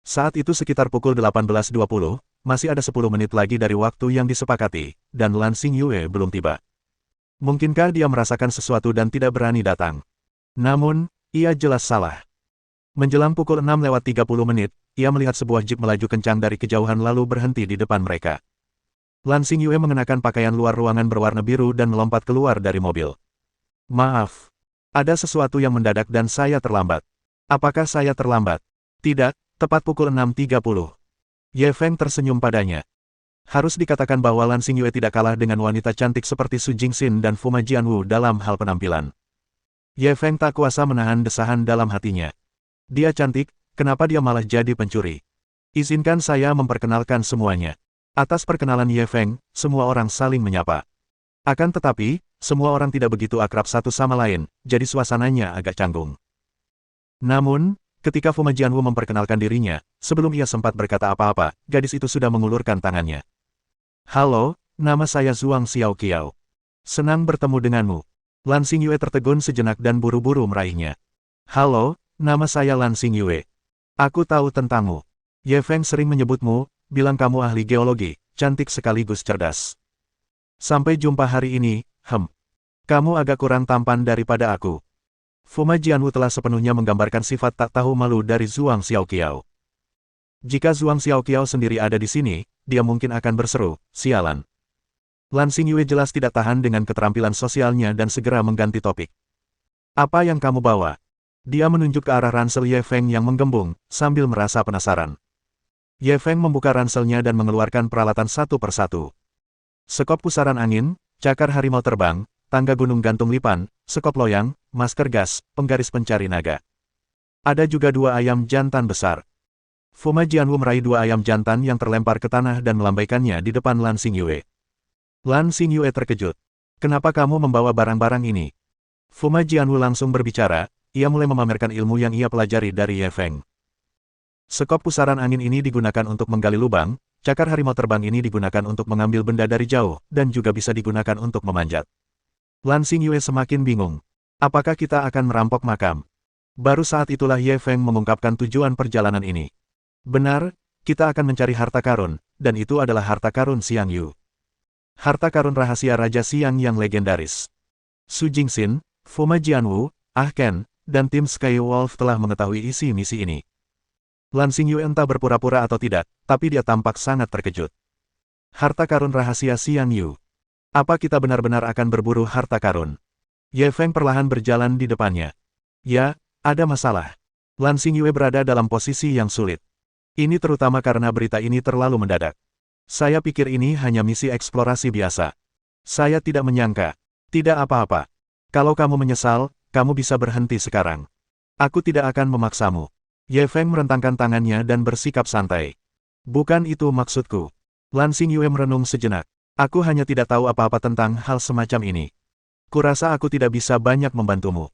Saat itu sekitar pukul 18.20, masih ada 10 menit lagi dari waktu yang disepakati, dan Lan Xingyue belum tiba. Mungkinkah dia merasakan sesuatu dan tidak berani datang? Namun, ia jelas salah. Menjelang pukul 6:30, ia melihat sebuah jeep melaju kencang dari kejauhan lalu berhenti di depan mereka. Lan Xingyue mengenakan pakaian luar ruangan berwarna biru dan melompat keluar dari mobil. Maaf. Ada sesuatu yang mendadak dan saya terlambat. Apakah saya terlambat? Tidak, tepat pukul 6:30. Ye Feng tersenyum padanya. Harus dikatakan bahwa Lan Xingyue tidak kalah dengan wanita cantik seperti Su Jingxin dan Fuma Jianwu dalam hal penampilan. Ye Feng tak kuasa menahan desahan dalam hatinya. Dia cantik, kenapa dia malah jadi pencuri? Izinkan saya memperkenalkan semuanya. Atas perkenalan Ye Feng, semua orang saling menyapa. Akan tetapi, semua orang tidak begitu akrab satu sama lain, jadi suasananya agak canggung. Namun, ketika Fuma Jianwu memperkenalkan dirinya, sebelum ia sempat berkata apa-apa, gadis itu sudah mengulurkan tangannya. Halo, nama saya Zhuang Xiaoqiao. Senang bertemu denganmu. Lan Xingyue tertegun sejenak dan buru-buru meraihnya. Halo, nama saya Lan Xingyue. Aku tahu tentangmu. Ye Feng sering menyebutmu, bilang kamu ahli geologi, cantik sekaligus cerdas. Sampai jumpa hari ini, Kamu agak kurang tampan daripada aku. Fuma Jianwu telah sepenuhnya menggambarkan sifat tak tahu malu dari Zhuang Xiaoqiao. Jika Zhuang Xiaoqiao sendiri ada di sini, dia mungkin akan berseru, sialan. Lan Xingyue jelas tidak tahan dengan keterampilan sosialnya dan segera mengganti topik. Apa yang kamu bawa? Dia menunjuk ke arah ransel Ye Feng yang menggembung, sambil merasa penasaran. Ye Feng membuka ranselnya dan mengeluarkan peralatan satu persatu. Sekop pusaran angin, cakar harimau terbang, tangga gunung gantung lipan, sekop loyang, masker gas, penggaris pencari naga. Ada juga 2 ayam jantan besar. Fuma Jianwu meraih 2 ayam jantan yang terlempar ke tanah dan melambaikannya di depan Lan Xingyue. Lan Xingyue terkejut. Kenapa kamu membawa barang-barang ini? Fuma Jianwu langsung berbicara. Ia mulai memamerkan ilmu yang ia pelajari dari Ye Feng. Sekop pusaran angin ini digunakan untuk menggali lubang, cakar harimau terbang ini digunakan untuk mengambil benda dari jauh, dan juga bisa digunakan untuk memanjat. Lan Xingyue semakin bingung. Apakah kita akan merampok makam? Baru saat itulah Ye Feng mengungkapkan tujuan perjalanan ini. Benar, kita akan mencari harta karun, dan itu adalah harta karun Xiang Yu. Harta karun rahasia Raja Xiang yang legendaris. Su Jingxin, Fuma Jianwu, Ah Ken, dan tim Sky Wolf telah mengetahui isi misi ini. Lan Xingyue entah berpura-pura atau tidak, tapi dia tampak sangat terkejut. Harta karun rahasia Xiang Yu. Apa kita benar-benar akan berburu harta karun? Ye Feng perlahan berjalan di depannya. Ya, ada masalah. Lan Xingyue berada dalam posisi yang sulit. Ini terutama karena berita ini terlalu mendadak. Saya pikir ini hanya misi eksplorasi biasa. Saya tidak menyangka. Tidak apa-apa. Kalau kamu menyesal, kamu bisa berhenti sekarang. Aku tidak akan memaksamu. Ye Feng merentangkan tangannya dan bersikap santai. Bukan itu maksudku. Lan Xingyue merenung sejenak. Aku hanya tidak tahu apa-apa tentang hal semacam ini. Kurasa aku tidak bisa banyak membantumu.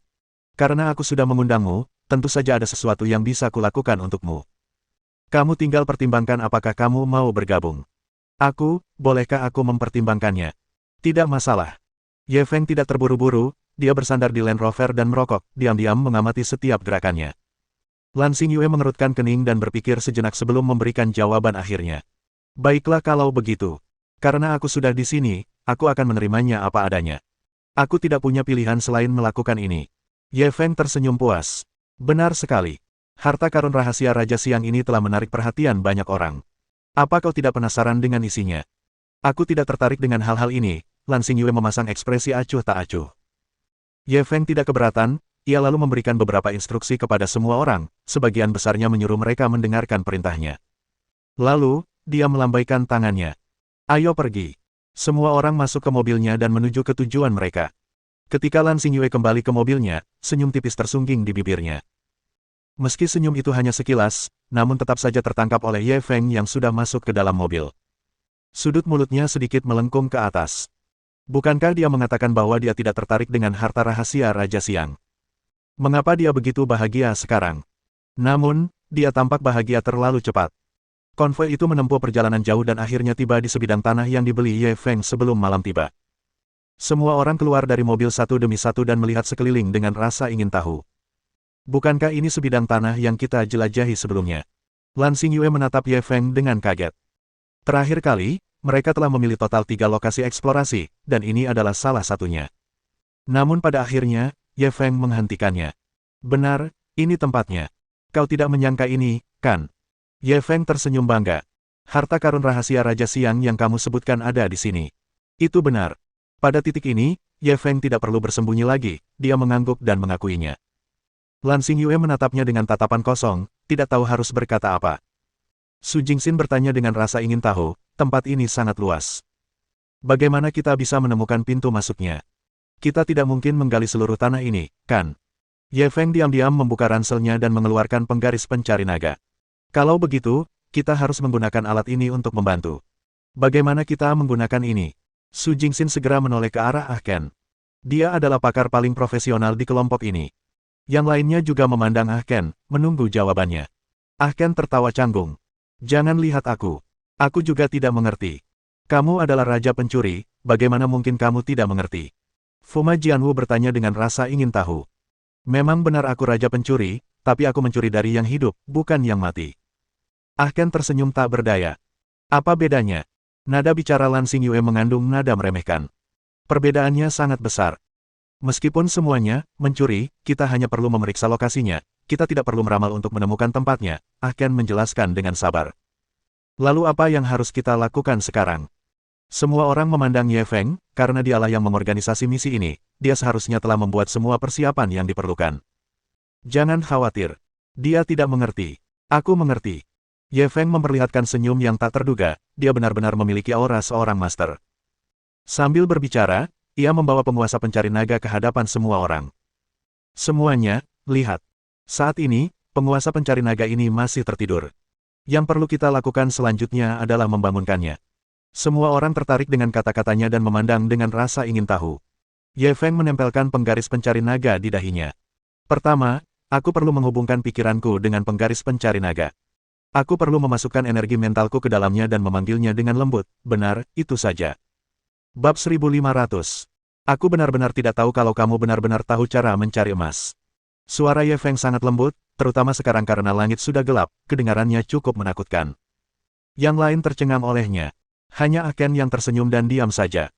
Karena aku sudah mengundangmu, tentu saja ada sesuatu yang bisa kulakukan untukmu. Kamu tinggal pertimbangkan apakah kamu mau bergabung. Bolehkah aku mempertimbangkannya? Tidak masalah. Ye Feng tidak terburu-buru. Dia bersandar di Land Rover dan merokok, diam-diam mengamati setiap gerakannya. Lan Xingyue mengerutkan kening dan berpikir sejenak sebelum memberikan jawaban akhirnya. Baiklah kalau begitu. Karena aku sudah di sini, aku akan menerimanya apa adanya. Aku tidak punya pilihan selain melakukan ini. Ye Feng tersenyum puas. Benar sekali. Harta karun rahasia Raja Xiang ini telah menarik perhatian banyak orang. Apa kau tidak penasaran dengan isinya? Aku tidak tertarik dengan hal-hal ini. Lan Xingyue memasang ekspresi acuh tak acuh. Ye Feng tidak keberatan, ia lalu memberikan beberapa instruksi kepada semua orang, sebagian besarnya menyuruh mereka mendengarkan perintahnya. Lalu, dia melambaikan tangannya. Ayo pergi. Semua orang masuk ke mobilnya dan menuju ke tujuan mereka. Ketika Lan Xingyue kembali ke mobilnya, senyum tipis tersungging di bibirnya. Meski senyum itu hanya sekilas, namun tetap saja tertangkap oleh Ye Feng yang sudah masuk ke dalam mobil. Sudut mulutnya sedikit melengkung ke atas. Bukankah dia mengatakan bahwa dia tidak tertarik dengan harta rahasia Raja Xiang? Mengapa dia begitu bahagia sekarang? Namun, dia tampak bahagia terlalu cepat. Konvoi itu menempuh perjalanan jauh dan akhirnya tiba di sebidang tanah yang dibeli Ye Feng sebelum malam tiba. Semua orang keluar dari mobil satu demi satu dan melihat sekeliling dengan rasa ingin tahu. Bukankah ini sebidang tanah yang kita jelajahi sebelumnya? Lan Xingyue menatap Ye Feng dengan kaget. Terakhir kali, mereka telah memilih total 3 lokasi eksplorasi, dan ini adalah salah satunya. Namun pada akhirnya, Ye Feng menghentikannya. Benar, ini tempatnya. Kau tidak menyangka ini, kan? Ye Feng tersenyum bangga. Harta karun rahasia Raja Siang yang kamu sebutkan ada di sini. Itu benar. Pada titik ini, Ye Feng tidak perlu bersembunyi lagi, dia mengangguk dan mengakuinya. Lan Xingyue menatapnya dengan tatapan kosong, tidak tahu harus berkata apa. Su Jingxin bertanya dengan rasa ingin tahu, tempat ini sangat luas. Bagaimana kita bisa menemukan pintu masuknya? Kita tidak mungkin menggali seluruh tanah ini, kan? Ye Feng diam-diam membuka ranselnya dan mengeluarkan penggaris pencari naga. Kalau begitu, kita harus menggunakan alat ini untuk membantu. Bagaimana kita menggunakan ini? Su Jingxin segera menoleh ke arah Ah Ken. Dia adalah pakar paling profesional di kelompok ini. Yang lainnya juga memandang Ah Ken, menunggu jawabannya. Ah Ken tertawa canggung. Jangan lihat aku. Aku juga tidak mengerti. Kamu adalah raja pencuri, bagaimana mungkin kamu tidak mengerti? Fuma Jianwu bertanya dengan rasa ingin tahu. Memang benar aku raja pencuri, tapi aku mencuri dari yang hidup, bukan yang mati. Ah Ken tersenyum tak berdaya. Apa bedanya? Nada bicara Lan Xingyue mengandung nada meremehkan. Perbedaannya sangat besar. Meskipun semuanya mencuri, kita hanya perlu memeriksa lokasinya, kita tidak perlu meramal untuk menemukan tempatnya, Ah Ken menjelaskan dengan sabar. Lalu apa yang harus kita lakukan sekarang? Semua orang memandang Ye Feng, karena dialah yang mengorganisasi misi ini, dia seharusnya telah membuat semua persiapan yang diperlukan. Jangan khawatir. Dia tidak mengerti. Aku mengerti. Ye Feng memperlihatkan senyum yang tak terduga, dia benar-benar memiliki aura seorang master. Sambil berbicara, ia membawa penguasa pencari naga ke hadapan semua orang. Semuanya, lihat. Saat ini, penguasa pencari naga ini masih tertidur. Yang perlu kita lakukan selanjutnya adalah membangunkannya. Semua orang tertarik dengan kata-katanya dan memandang dengan rasa ingin tahu. Ye Feng menempelkan penggaris pencari naga di dahinya. Pertama, aku perlu menghubungkan pikiranku dengan penggaris pencari naga. Aku perlu memasukkan energi mentalku ke dalamnya dan memanggilnya dengan lembut, benar, itu saja. Bab 1500. Aku benar-benar tidak tahu kalau kamu benar-benar tahu cara mencari emas. Suara Ye Feng sangat lembut, terutama sekarang karena langit sudah gelap, kedengarannya cukup menakutkan. Yang lain tercengang olehnya. Hanya Ah Ken yang tersenyum dan diam saja.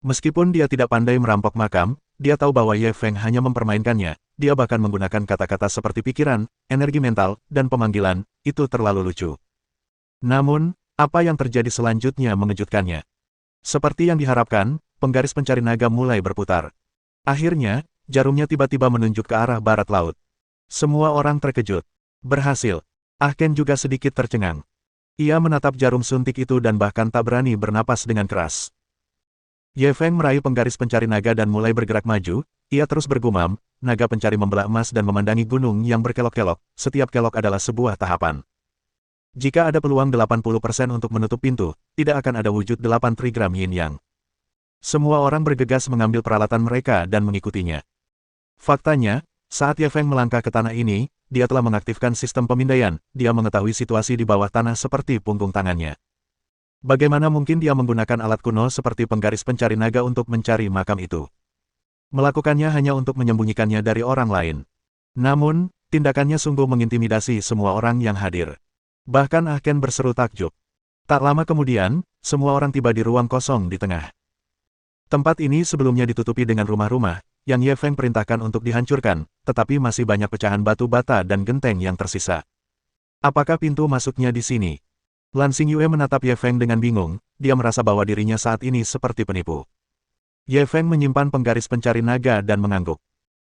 Meskipun dia tidak pandai merampok makam, dia tahu bahwa Ye Feng hanya mempermainkannya, dia bahkan menggunakan kata-kata seperti pikiran, energi mental, dan pemanggilan, itu terlalu lucu. Namun, apa yang terjadi selanjutnya mengejutkannya. Seperti yang diharapkan, penggaris pencari naga mulai berputar. Akhirnya, jarumnya tiba-tiba menunjuk ke arah barat laut. Semua orang terkejut. Berhasil. Ah Ken juga sedikit tercengang. Ia menatap jarum suntik itu dan bahkan tak berani bernapas dengan keras. Ye Feng meraih penggaris pencari naga dan mulai bergerak maju, ia terus bergumam, naga pencari membelah emas dan memandangi gunung yang berkelok-kelok, setiap kelok adalah sebuah tahapan. Jika ada peluang 80% untuk menutup pintu, tidak akan ada wujud 8 trigram yin yang. Semua orang bergegas mengambil peralatan mereka dan mengikutinya. Faktanya, saat Ye Feng melangkah ke tanah ini, dia telah mengaktifkan sistem pemindaian, dia mengetahui situasi di bawah tanah seperti punggung tangannya. Bagaimana mungkin dia menggunakan alat kuno seperti penggaris pencari naga untuk mencari makam itu? Melakukannya hanya untuk menyembunyikannya dari orang lain. Namun, tindakannya sungguh mengintimidasi semua orang yang hadir. Bahkan Ah Ken berseru takjub. Tak lama kemudian, semua orang tiba di ruang kosong di tengah. Tempat ini sebelumnya ditutupi dengan rumah-rumah, yang Ye Feng perintahkan untuk dihancurkan, tetapi masih banyak pecahan batu bata dan genteng yang tersisa. Apakah pintu masuknya di sini? Lan Xingyue menatap Ye Feng dengan bingung, dia merasa bahwa dirinya saat ini seperti penipu. Ye Feng menyimpan penggaris pencari naga dan mengangguk.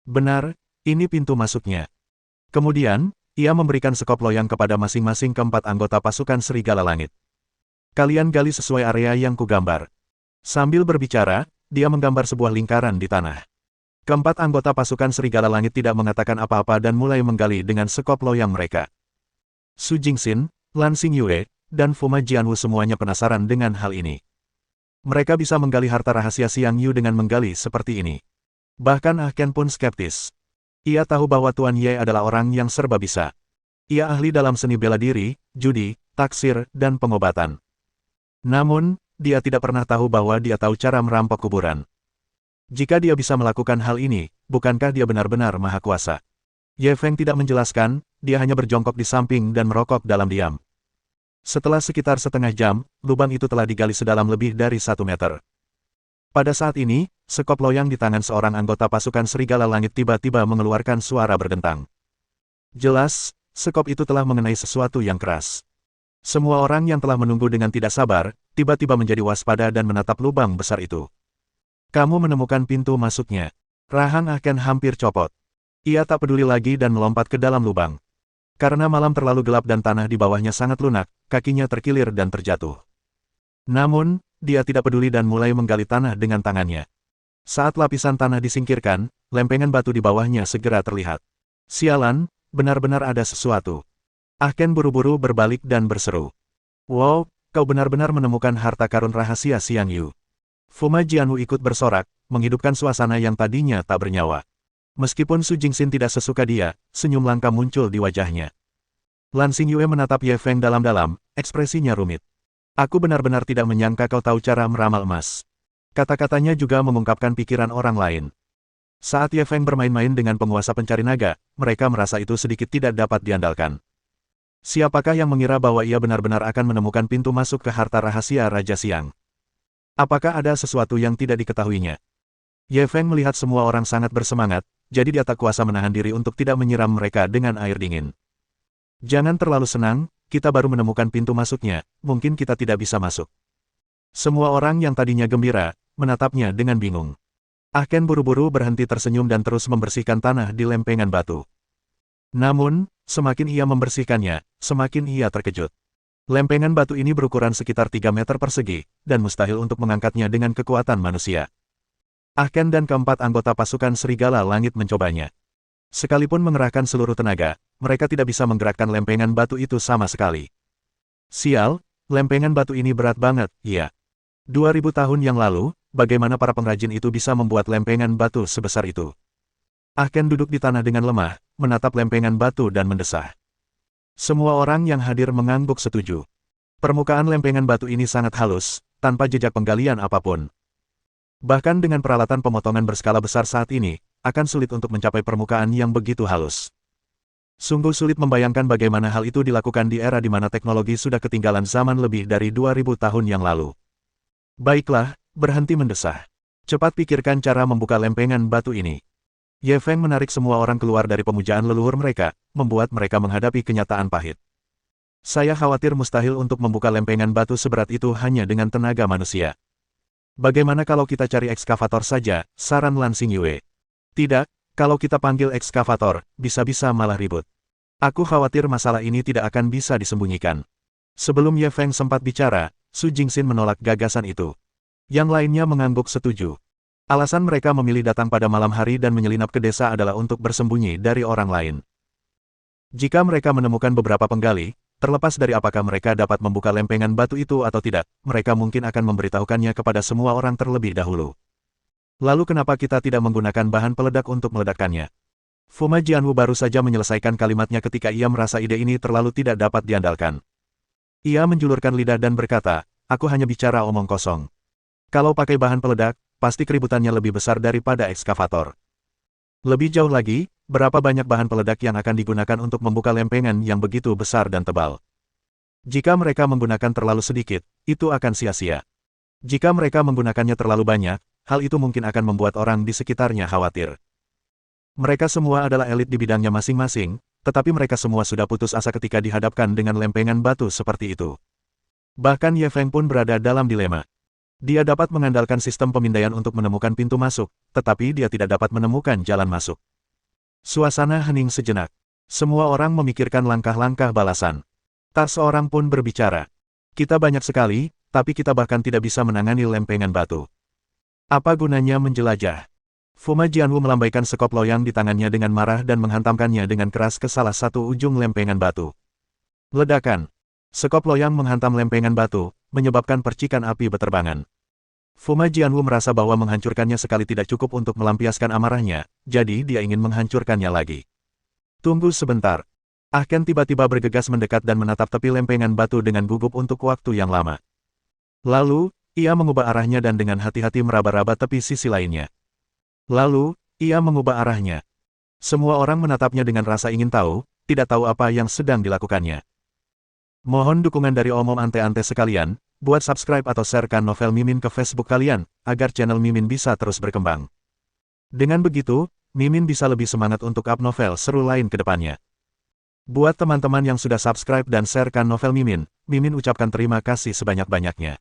Benar, ini pintu masuknya. Kemudian, ia memberikan sekop loyang kepada masing-masing keempat anggota pasukan Serigala Langit. Kalian gali sesuai area yang kugambar. Sambil berbicara, dia menggambar sebuah lingkaran di tanah. Keempat anggota pasukan Serigala Langit tidak mengatakan apa-apa dan mulai menggali dengan sekop loyang mereka. Su Jingxin, Lan Xingyue, dan Fuma Jianwu semuanya penasaran dengan hal ini. Mereka bisa menggali harta rahasia Xiang Yu dengan menggali seperti ini. Bahkan Ah Ken pun skeptis. Ia tahu bahwa Tuan Ye adalah orang yang serba bisa. Ia ahli dalam seni bela diri, judi, taksir, dan pengobatan. Namun, dia tidak pernah tahu bahwa dia tahu cara merampok kuburan. Jika dia bisa melakukan hal ini, bukankah dia benar-benar maha kuasa? Ye Feng tidak menjelaskan, dia hanya berjongkok di samping dan merokok dalam diam. Setelah sekitar setengah jam, lubang itu telah digali sedalam lebih dari 1 meter. Pada saat ini, sekop loyang di tangan seorang anggota pasukan Serigala Langit tiba-tiba mengeluarkan suara berdentang. Jelas, sekop itu telah mengenai sesuatu yang keras. Semua orang yang telah menunggu dengan tidak sabar, tiba-tiba menjadi waspada dan menatap lubang besar itu. Kamu menemukan pintu masuknya. Rahang Ahken hampir copot. Ia tak peduli lagi dan melompat ke dalam lubang. Karena malam terlalu gelap dan tanah di bawahnya sangat lunak, kakinya terkilir dan terjatuh. Namun, dia tidak peduli dan mulai menggali tanah dengan tangannya. Saat lapisan tanah disingkirkan, lempengan batu di bawahnya segera terlihat. Sialan, benar-benar ada sesuatu. Ahken buru-buru berbalik dan berseru. Wow, kau benar-benar menemukan harta karun rahasia Xiang Yu. Fuma Jianwu ikut bersorak, menghidupkan suasana yang tadinya tak bernyawa. Meskipun Su Jingxin tidak sesuka dia, senyum langka muncul di wajahnya. Lan Xingyue menatap Ye Feng dalam-dalam, ekspresinya rumit. Aku benar-benar tidak menyangka kau tahu cara meramal emas. Kata-katanya juga mengungkapkan pikiran orang lain. Saat Ye Feng bermain-main dengan penguasa pencari naga, mereka merasa itu sedikit tidak dapat diandalkan. Siapakah yang mengira bahwa ia benar-benar akan menemukan pintu masuk ke harta rahasia Raja Siang? Apakah ada sesuatu yang tidak diketahuinya? Ye Feng melihat semua orang sangat bersemangat, jadi dia tak kuasa menahan diri untuk tidak menyiram mereka dengan air dingin. Jangan terlalu senang, kita baru menemukan pintu masuknya, mungkin kita tidak bisa masuk. Semua orang yang tadinya gembira, menatapnya dengan bingung. Ahken buru-buru berhenti tersenyum dan terus membersihkan tanah di lempengan batu. Namun, semakin ia membersihkannya, semakin ia terkejut. Lempengan batu ini berukuran sekitar 3 meter persegi, dan mustahil untuk mengangkatnya dengan kekuatan manusia. Ahken dan keempat anggota pasukan Serigala Langit mencobanya. Sekalipun mengerahkan seluruh tenaga, mereka tidak bisa menggerakkan lempengan batu itu sama sekali. Sial, lempengan batu ini berat banget, iya. 2000 tahun yang lalu, bagaimana para pengrajin itu bisa membuat lempengan batu sebesar itu? Ahken duduk di tanah dengan lemah, menatap lempengan batu dan mendesah. Semua orang yang hadir mengangguk setuju. Permukaan lempengan batu ini sangat halus, tanpa jejak penggalian apapun. Bahkan dengan peralatan pemotongan berskala besar saat ini, akan sulit untuk mencapai permukaan yang begitu halus. Sungguh sulit membayangkan bagaimana hal itu dilakukan di era di mana teknologi sudah ketinggalan zaman lebih dari 2000 tahun yang lalu. Baiklah, berhenti mendesah. Cepat pikirkan cara membuka lempengan batu ini. Ye Feng menarik semua orang keluar dari pemujaan leluhur mereka, membuat mereka menghadapi kenyataan pahit. Saya khawatir mustahil untuk membuka lempengan batu seberat itu hanya dengan tenaga manusia. Bagaimana kalau kita cari ekskavator saja, saran Lan Xingyue. Tidak, kalau kita panggil ekskavator, bisa-bisa malah ribut. Aku khawatir masalah ini tidak akan bisa disembunyikan. Sebelum Ye Feng sempat bicara, Su Jingxin menolak gagasan itu. Yang lainnya mengangguk setuju. Alasan mereka memilih datang pada malam hari dan menyelinap ke desa adalah untuk bersembunyi dari orang lain. Jika mereka menemukan beberapa penggali, terlepas dari apakah mereka dapat membuka lempengan batu itu atau tidak, mereka mungkin akan memberitahukannya kepada semua orang terlebih dahulu. Lalu kenapa kita tidak menggunakan bahan peledak untuk meledakkannya? Fuma Jianwu baru saja menyelesaikan kalimatnya ketika ia merasa ide ini terlalu tidak dapat diandalkan. Ia menjulurkan lidah dan berkata, aku hanya bicara omong kosong. Kalau pakai bahan peledak, pasti keributannya lebih besar daripada ekskavator. Lebih jauh lagi, berapa banyak bahan peledak yang akan digunakan untuk membuka lempengan yang begitu besar dan tebal? Jika mereka menggunakan terlalu sedikit, itu akan sia-sia. Jika mereka menggunakannya terlalu banyak, hal itu mungkin akan membuat orang di sekitarnya khawatir. Mereka semua adalah elit di bidangnya masing-masing, tetapi mereka semua sudah putus asa ketika dihadapkan dengan lempengan batu seperti itu. Bahkan Ye Feng pun berada dalam dilema. Dia dapat mengandalkan sistem pemindaian untuk menemukan pintu masuk, tetapi dia tidak dapat menemukan jalan masuk. Suasana hening sejenak. Semua orang memikirkan langkah-langkah balasan. Tak seorang pun berbicara. Kita banyak sekali, tapi kita bahkan tidak bisa menangani lempengan batu. Apa gunanya menjelajah? Fuma Jianwu melambaikan sekop loyang di tangannya dengan marah dan menghantamkannya dengan keras ke salah satu ujung lempengan batu. Ledakan. Sekop loyang menghantam lempengan batu, menyebabkan percikan api beterbangan. Fuma Jianwu merasa bahwa menghancurkannya sekali tidak cukup untuk melampiaskan amarahnya, jadi dia ingin menghancurkannya lagi. Tunggu sebentar. Ahken tiba-tiba bergegas mendekat dan menatap tepi lempengan batu dengan gugup untuk waktu yang lama. Lalu, ia mengubah arahnya dan dengan hati-hati meraba-raba tepi sisi lainnya. Lalu, ia mengubah arahnya. Semua orang menatapnya dengan rasa ingin tahu, tidak tahu apa yang sedang dilakukannya. Mohon dukungan dari omom ante-ante sekalian, buat subscribe atau sharekan novel Mimin ke Facebook kalian, agar channel Mimin bisa terus berkembang. Dengan begitu, Mimin bisa lebih semangat untuk up novel seru lain ke depannya. Buat teman-teman yang sudah subscribe dan sharekan novel Mimin, Mimin ucapkan terima kasih sebanyak-banyaknya.